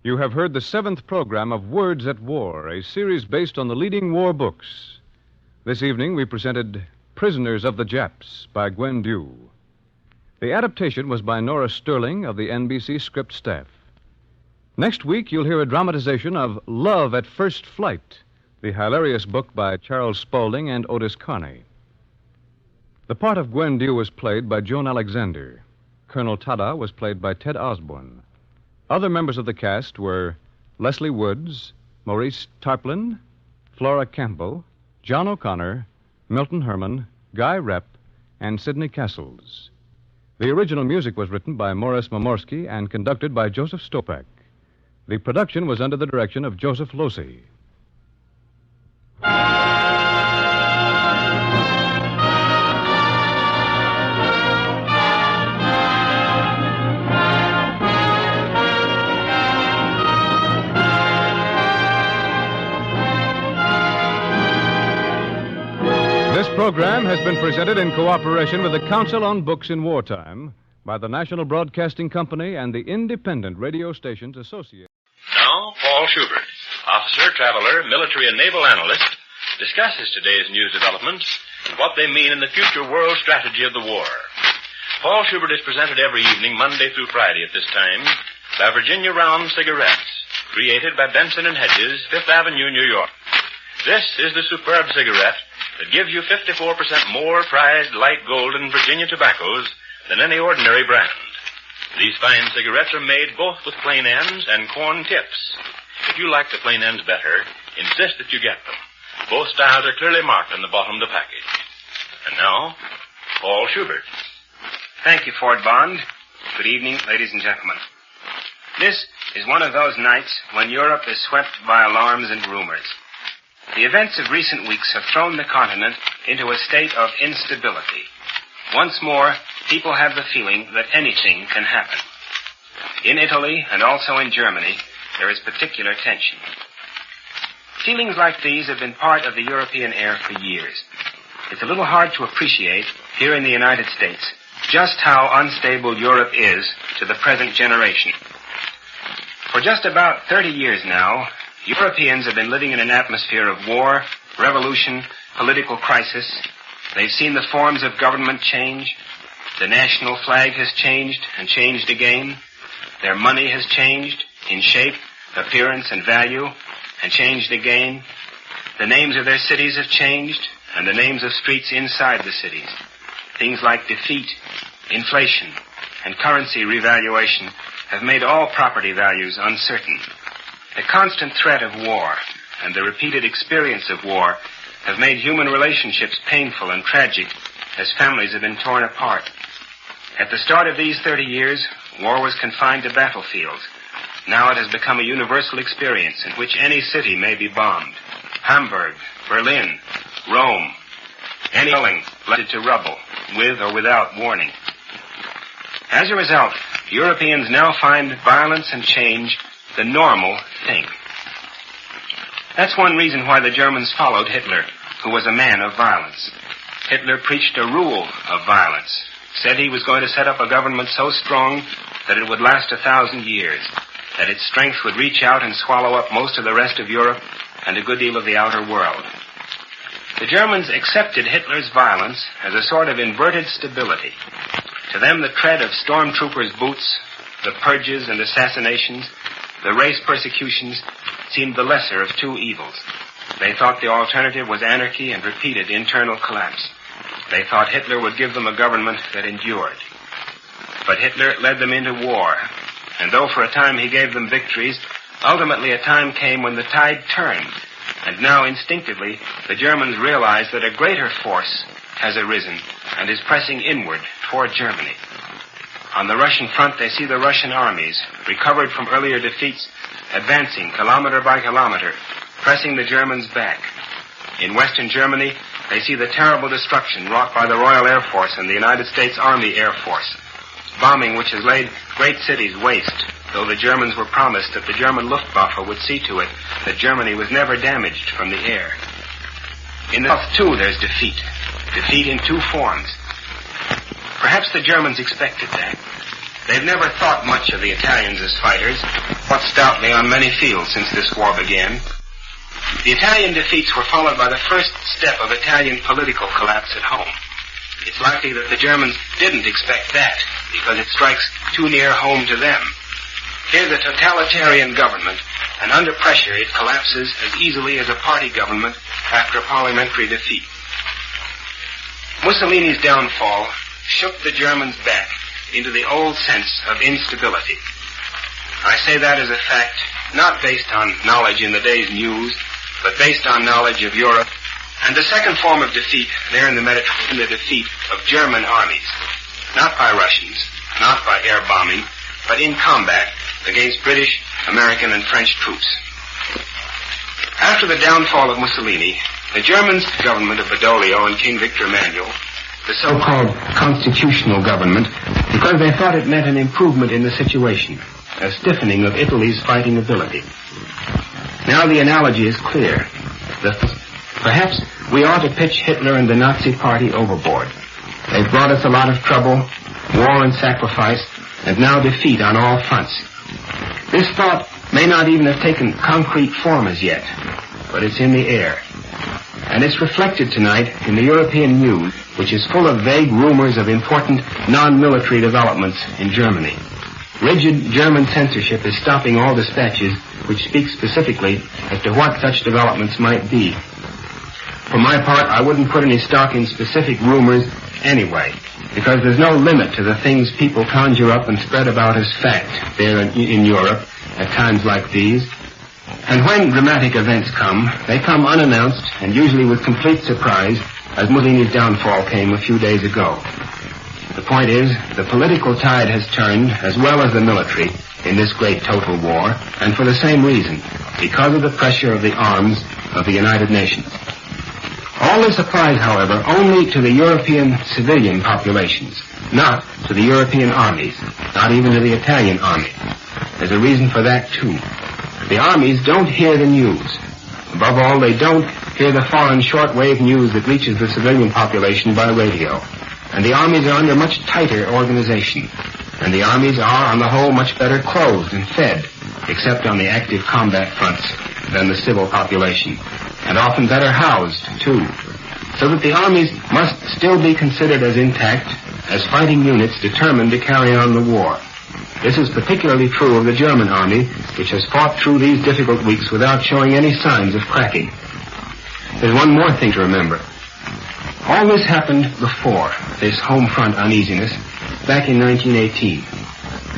You have heard the 7th program of Words at War, a series based on the leading war books. This evening we presented Prisoners of the Japs by Gwen Dew. The adaptation was by Nora Sterling of the NBC script staff. Next week you'll hear a dramatization of Love at First Flight, the hilarious book by Charles Spaulding and Otis Carney. The part of Gwen Dew was played by Joan Alexander. Colonel Tada was played by Ted Osborne. Other members of the cast were Leslie Woods, Maurice Tarplin, Flora Campbell, John O'Connor, Milton Herman, Guy Rep, and Sidney Castles. The original music was written by Morris Momorsky and conducted by Joseph Stopak. The production was under the direction of Joseph Losey. This program has been presented in cooperation with the Council on Books in Wartime by the National Broadcasting Company and the independent radio stations associated. Now, Paul Schubert, officer, traveler, military and naval analyst, discusses today's news developments and what they mean in the future world strategy of the war. Paul Schubert is presented every evening, Monday through Friday at this time, by Virginia Round Cigarettes, created by Benson & Hedges, 5th Avenue, New York. This is the superb cigarette that gives you 54% more prized light golden Virginia tobaccos than any ordinary brand. These fine cigarettes are made both with plain ends and corn tips. If you like the plain ends better, insist that you get them. Both styles are clearly marked on the bottom of the package. And now, Paul Schubert. Thank you, Ford Bond. Good evening, ladies and gentlemen. This is one of those nights when Europe is swept by alarms and rumors. The events of recent weeks have thrown the continent into a state of instability. Once more, people have the feeling that anything can happen. In Italy and also in Germany, there is particular tension. Feelings like these have been part of the European air for years. It's a little hard to appreciate, here in the United States, just how unstable Europe is to the present generation. For just about 30 years now, Europeans have been living in an atmosphere of war, revolution, political crisis. They've seen the forms of government change. The national flag has changed and changed again. Their money has changed in shape, appearance, and value, and changed again. The names of their cities have changed, and the names of streets inside the cities. Things like defeat, inflation, and currency revaluation have made all property values uncertain. The constant threat of war and the repeated experience of war have made human relationships painful and tragic as families have been torn apart. At the start of these 30 years, war was confined to battlefields. Now it has become a universal experience in which any city may be bombed. Hamburg, Berlin, Rome, any building left to rubble, with or without warning. As a result, Europeans now find violence and change the normal thing. That's one reason why the Germans followed Hitler, who was a man of violence. Hitler preached a rule of violence, said he was going to set up a government so strong that it would last 1,000 years, that its strength would reach out and swallow up most of the rest of Europe and a good deal of the outer world. The Germans accepted Hitler's violence as a sort of inverted stability. To them, the tread of stormtroopers' boots, the purges and assassinations, the race persecutions seemed the lesser of two evils. They thought the alternative was anarchy and repeated internal collapse. They thought Hitler would give them a government that endured. But Hitler led them into war, and though for a time he gave them victories, ultimately a time came when the tide turned, and now instinctively the Germans realize that a greater force has arisen and is pressing inward toward Germany. On the Russian front, they see the Russian armies, recovered from earlier defeats, advancing kilometer by kilometer, pressing the Germans back. In western Germany, they see the terrible destruction wrought by the Royal Air Force and the United States Army Air Force, bombing which has laid great cities waste, though the Germans were promised that the German Luftwaffe would see to it that Germany was never damaged from the air. In the south, too, there's defeat. Defeat in two forms. Perhaps the Germans expected that. They've never thought much of the Italians as fighters, fought stoutly on many fields since this war began. The Italian defeats were followed by the first step of Italian political collapse at home. It's likely that the Germans didn't expect that, because it strikes too near home to them. Here's a totalitarian government, and under pressure it collapses as easily as a party government after a parliamentary defeat. Mussolini's downfall shook the Germans back into the old sense of instability. I say that as a fact, not based on knowledge in the day's news, but based on knowledge of Europe. And the second form of defeat there in the Mediterranean, the defeat of German armies, not by Russians, not by air bombing, but in combat against British, American, and French troops. After the downfall of Mussolini, the Germans' government of Badoglio and King Victor Emmanuel, the so-called constitutional government, because they thought it meant an improvement in the situation, a stiffening of Italy's fighting ability. Now the analogy is clear. Perhaps we ought to pitch Hitler and the Nazi Party overboard. They've brought us a lot of trouble, war and sacrifice, and now defeat on all fronts. This thought may not even have taken concrete form as yet, but it's in the air. And it's reflected tonight in the European news, which is full of vague rumors of important non-military developments in Germany. Rigid German censorship is stopping all dispatches which speak specifically as to what such developments might be. For my part, I wouldn't put any stock in specific rumors anyway, because there's no limit to the things people conjure up and spread about as fact there in Europe at times like these. And when dramatic events come, they come unannounced and usually with complete surprise, as Mussolini's downfall came a few days ago. The point is, the political tide has turned, as well as the military, in this great total war, and for the same reason, because of the pressure of the arms of the United Nations. All this applies, however, only to the European civilian populations, not to the European armies, not even to the Italian army. There's a reason for that, too. The armies don't hear the news. Above all, they don't hear the foreign shortwave news that reaches the civilian population by radio. And the armies are under much tighter organization. And the armies are, on the whole, much better clothed and fed, except on the active combat fronts, than the civil population. And often better housed, too. So that the armies must still be considered as intact, as fighting units determined to carry on the war. This is particularly true of the German army, which has fought through these difficult weeks without showing any signs of cracking. There's one more thing to remember. All this happened before, this home front uneasiness, back in 1918.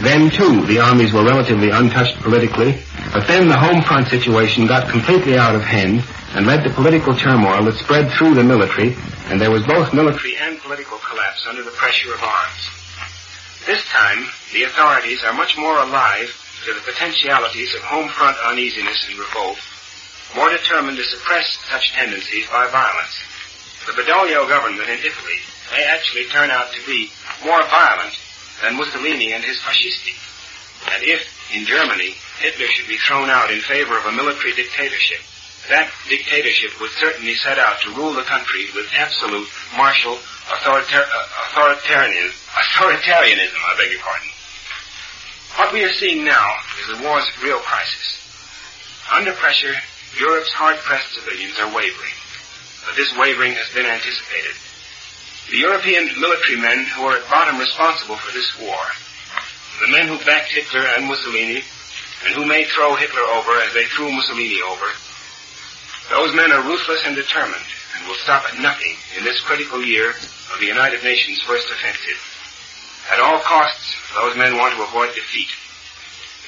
Then, too, the armies were relatively untouched politically, but then the home front situation got completely out of hand and led to political turmoil that spread through the military, and there was both military and political collapse under the pressure of arms. This time, the authorities are much more alive to the potentialities of home front uneasiness and revolt, more determined to suppress such tendencies by violence. The Badoglio government in Italy may actually turn out to be more violent than Mussolini and his fascisti. And if, in Germany, Hitler should be thrown out in favor of a military dictatorship, that dictatorship would certainly set out to rule the country with absolute martial authoritarianism, I beg your pardon. What we are seeing now is the war's real crisis. Under pressure, Europe's hard-pressed civilians are wavering. But this wavering has been anticipated. The European military men who are at bottom responsible for this war, the men who backed Hitler and Mussolini, and who may throw Hitler over as they threw Mussolini over, those men are ruthless and determined, and will stop at nothing in this critical year of the United Nations' first offensive. At all costs, those men want to avoid defeat.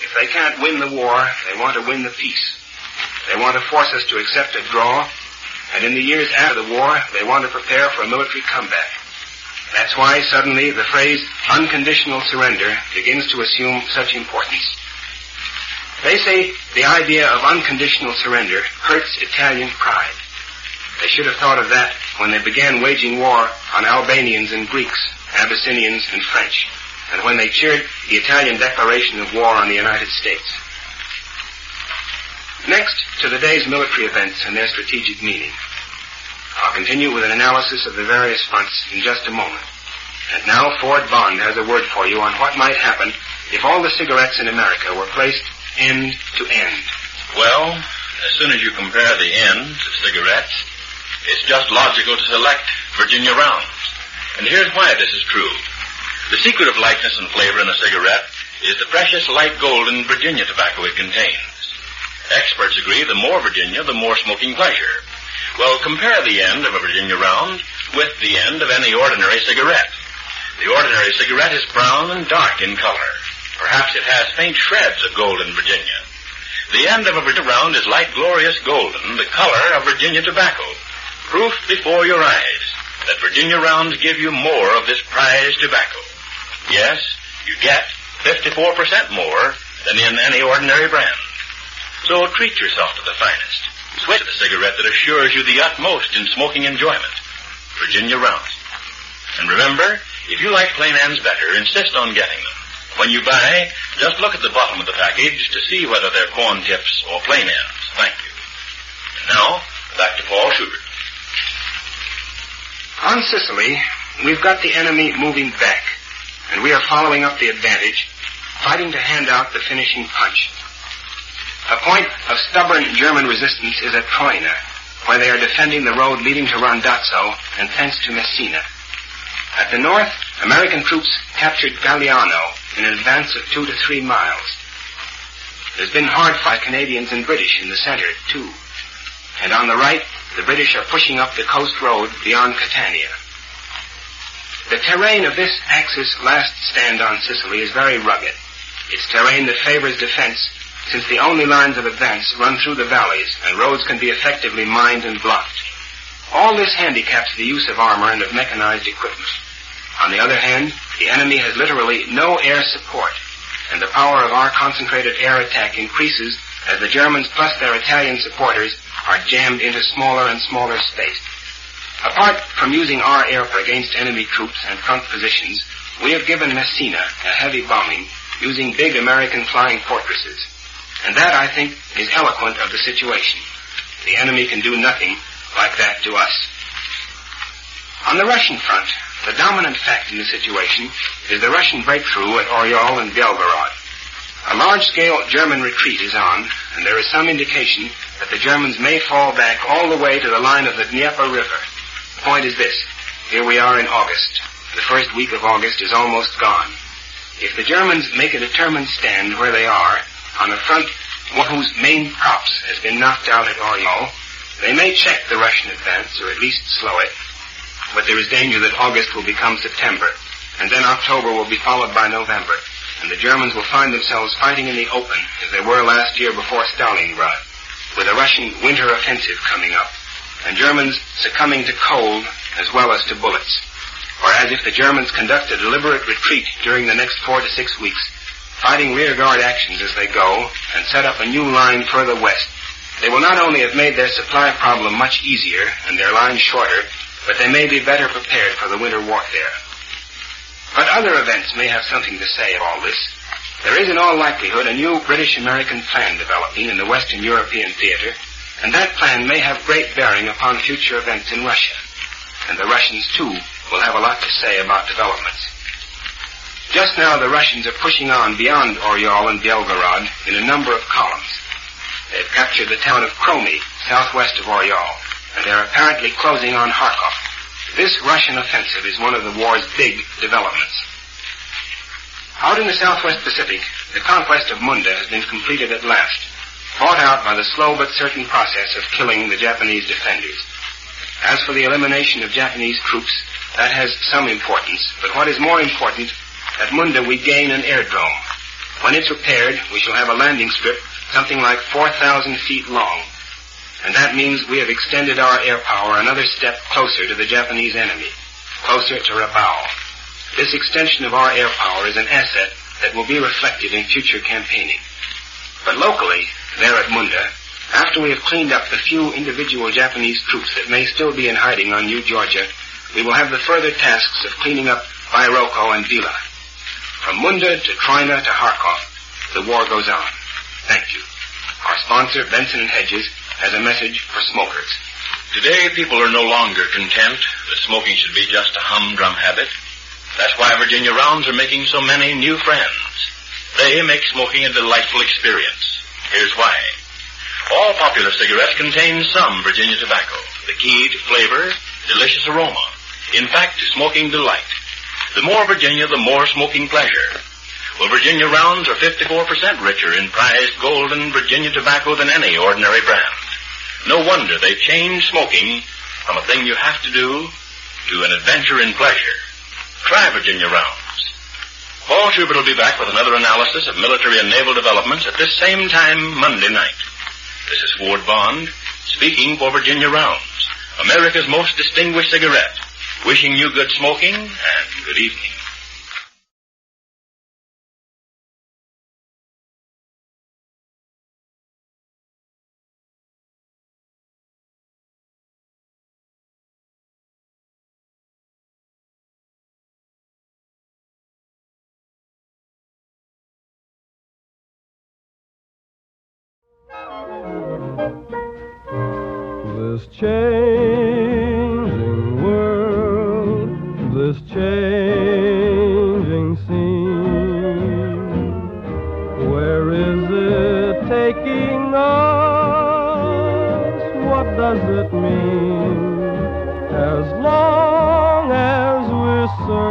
If they can't win the war, they want to win the peace. They want to force us to accept a draw, and in the years after the war, they want to prepare for a military comeback. That's why suddenly the phrase unconditional surrender begins to assume such importance. They say the idea of unconditional surrender hurts Italian pride. They should have thought of that when they began waging war on Albanians and Greeks, Abyssinians and French, and when they cheered the Italian declaration of war on the United States. Next to the day's military events and their strategic meaning, I'll continue with an analysis of the various fronts in just a moment. And now Ford Bond has a word for you on what might happen if all the cigarettes in America were placed end to end. Well, as soon as you compare the ends of cigarettes, it's just logical to select Virginia Rounds. And here's why this is true. The secret of lightness and flavor in a cigarette is the precious light golden Virginia tobacco it contains. Experts agree the more Virginia, the more smoking pleasure. Well, compare the end of a Virginia Round with the end of any ordinary cigarette. The ordinary cigarette is brown and dark in color. Perhaps it has faint shreds of golden Virginia. The end of a Virginia Round is light glorious golden, the color of Virginia tobacco. Proof before your eyes that Virginia Rounds give you more of this prized tobacco. Yes, you get 54% more than in any ordinary brand. So treat yourself to the finest. Switch to the cigarette that assures you the utmost in smoking enjoyment. Virginia Rounds. And remember, if you like plain ends better, insist on getting them. When you buy, just look at the bottom of the package to see whether they're corn tips or plain ends. Thank you. And now, back to Paul Schubert. On Sicily, we've got the enemy moving back, and we are following up the advantage, fighting to hand out the finishing punch. A point of stubborn German resistance is at Troina, where they are defending the road leading to Randazzo and thence to Messina. At the north, American troops captured Galliano in an advance of 2 to 3 miles. There's been hard fight Canadians and British in the center, too. And on the right, the British are pushing up the coast road beyond Catania. The terrain of this Axis last stand on Sicily is very rugged. It's terrain that favors defense, since the only lines of advance run through the valleys and roads can be effectively mined and blocked. All this handicaps the use of armor and of mechanized equipment. On the other hand, the enemy has literally no air support, and the power of our concentrated air attack increases as the Germans plus their Italian supporters are jammed into smaller and smaller space. Apart from using our air against enemy troops and front positions, we have given Messina a heavy bombing using big American flying fortresses. And that, I think, is eloquent of the situation. The enemy can do nothing like that to us. On the Russian front, the dominant fact in the situation is the Russian breakthrough at Oryol and Belgorod. A large-scale German retreat is on, and there is some indication that the Germans may fall back all the way to the line of the Dnieper River. The point is this. Here we are in August. The first week of August is almost gone. If the Germans make a determined stand where they are, on a front whose main props has been knocked out at Oryol, they may check the Russian advance, or at least slow it. But there is danger that August will become September, and then October will be followed by November, and the Germans will find themselves fighting in the open, as they were last year before Stalingrad, with a Russian winter offensive coming up, and Germans succumbing to cold as well as to bullets. Whereas if the Germans conduct a deliberate retreat during the next 4 to 6 weeks, fighting rearguard actions as they go, and set up a new line further west, they will not only have made their supply problem much easier and their line shorter, but they may be better prepared for the winter warfare. But other events may have something to say of all this. There is in all likelihood a new British-American plan developing in the Western European theater, and that plan may have great bearing upon future events in Russia. And the Russians, too, will have a lot to say about developments. Just now, the Russians are pushing on beyond Oryol and Belgorod in a number of columns. They've captured the town of Kromy, southwest of Oryol, and they're apparently closing on Kharkov. This Russian offensive is one of the war's big developments. Out in the southwest Pacific, the conquest of Munda has been completed at last, fought out by the slow but certain process of killing the Japanese defenders. As for the elimination of Japanese troops, that has some importance, but what is more important, at Munda we gain an airdrome. When it's repaired, we shall have a landing strip something like 4,000 feet long, and that means we have extended our air power another step closer to the Japanese enemy, closer to Rabaul. This extension of our air power is an asset that will be reflected in future campaigning. But locally, there at Munda, after we have cleaned up the few individual Japanese troops that may still be in hiding on New Georgia, we will have the further tasks of cleaning up Bairoko and Vila. From Munda to Troina to Kharkov, the war goes on. Thank you. Our sponsor, Benson & Hedges, has a message for smokers. Today, people are no longer content that smoking should be just a humdrum habit. That's why Virginia Rounds are making so many new friends. They make smoking a delightful experience. Here's why. All popular cigarettes contain some Virginia tobacco, the key to flavor, delicious aroma. In fact, to smoking delight. The more Virginia, the more smoking pleasure. Well, Virginia Rounds are 54% richer in prized golden Virginia tobacco than any ordinary brand. No wonder they've changed smoking from a thing you have to do to an adventure in pleasure. Try Virginia Rounds. Paul Schubert will be back with another analysis of military and naval developments at this same time Monday night. This is Ward Bond, speaking for Virginia Rounds, America's most distinguished cigarette, wishing you good smoking and good evening. This changing world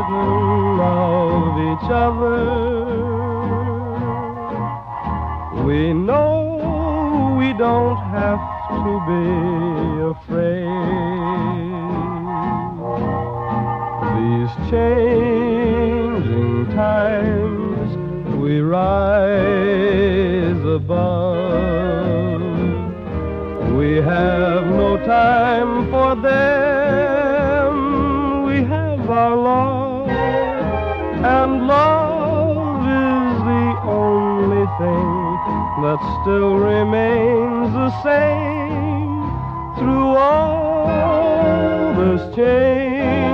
certain of each other. We know we don't have to be afraid. These changing times we rise above. We have no time for them. We have our love, and love is the only thing that still remains the same through all this change.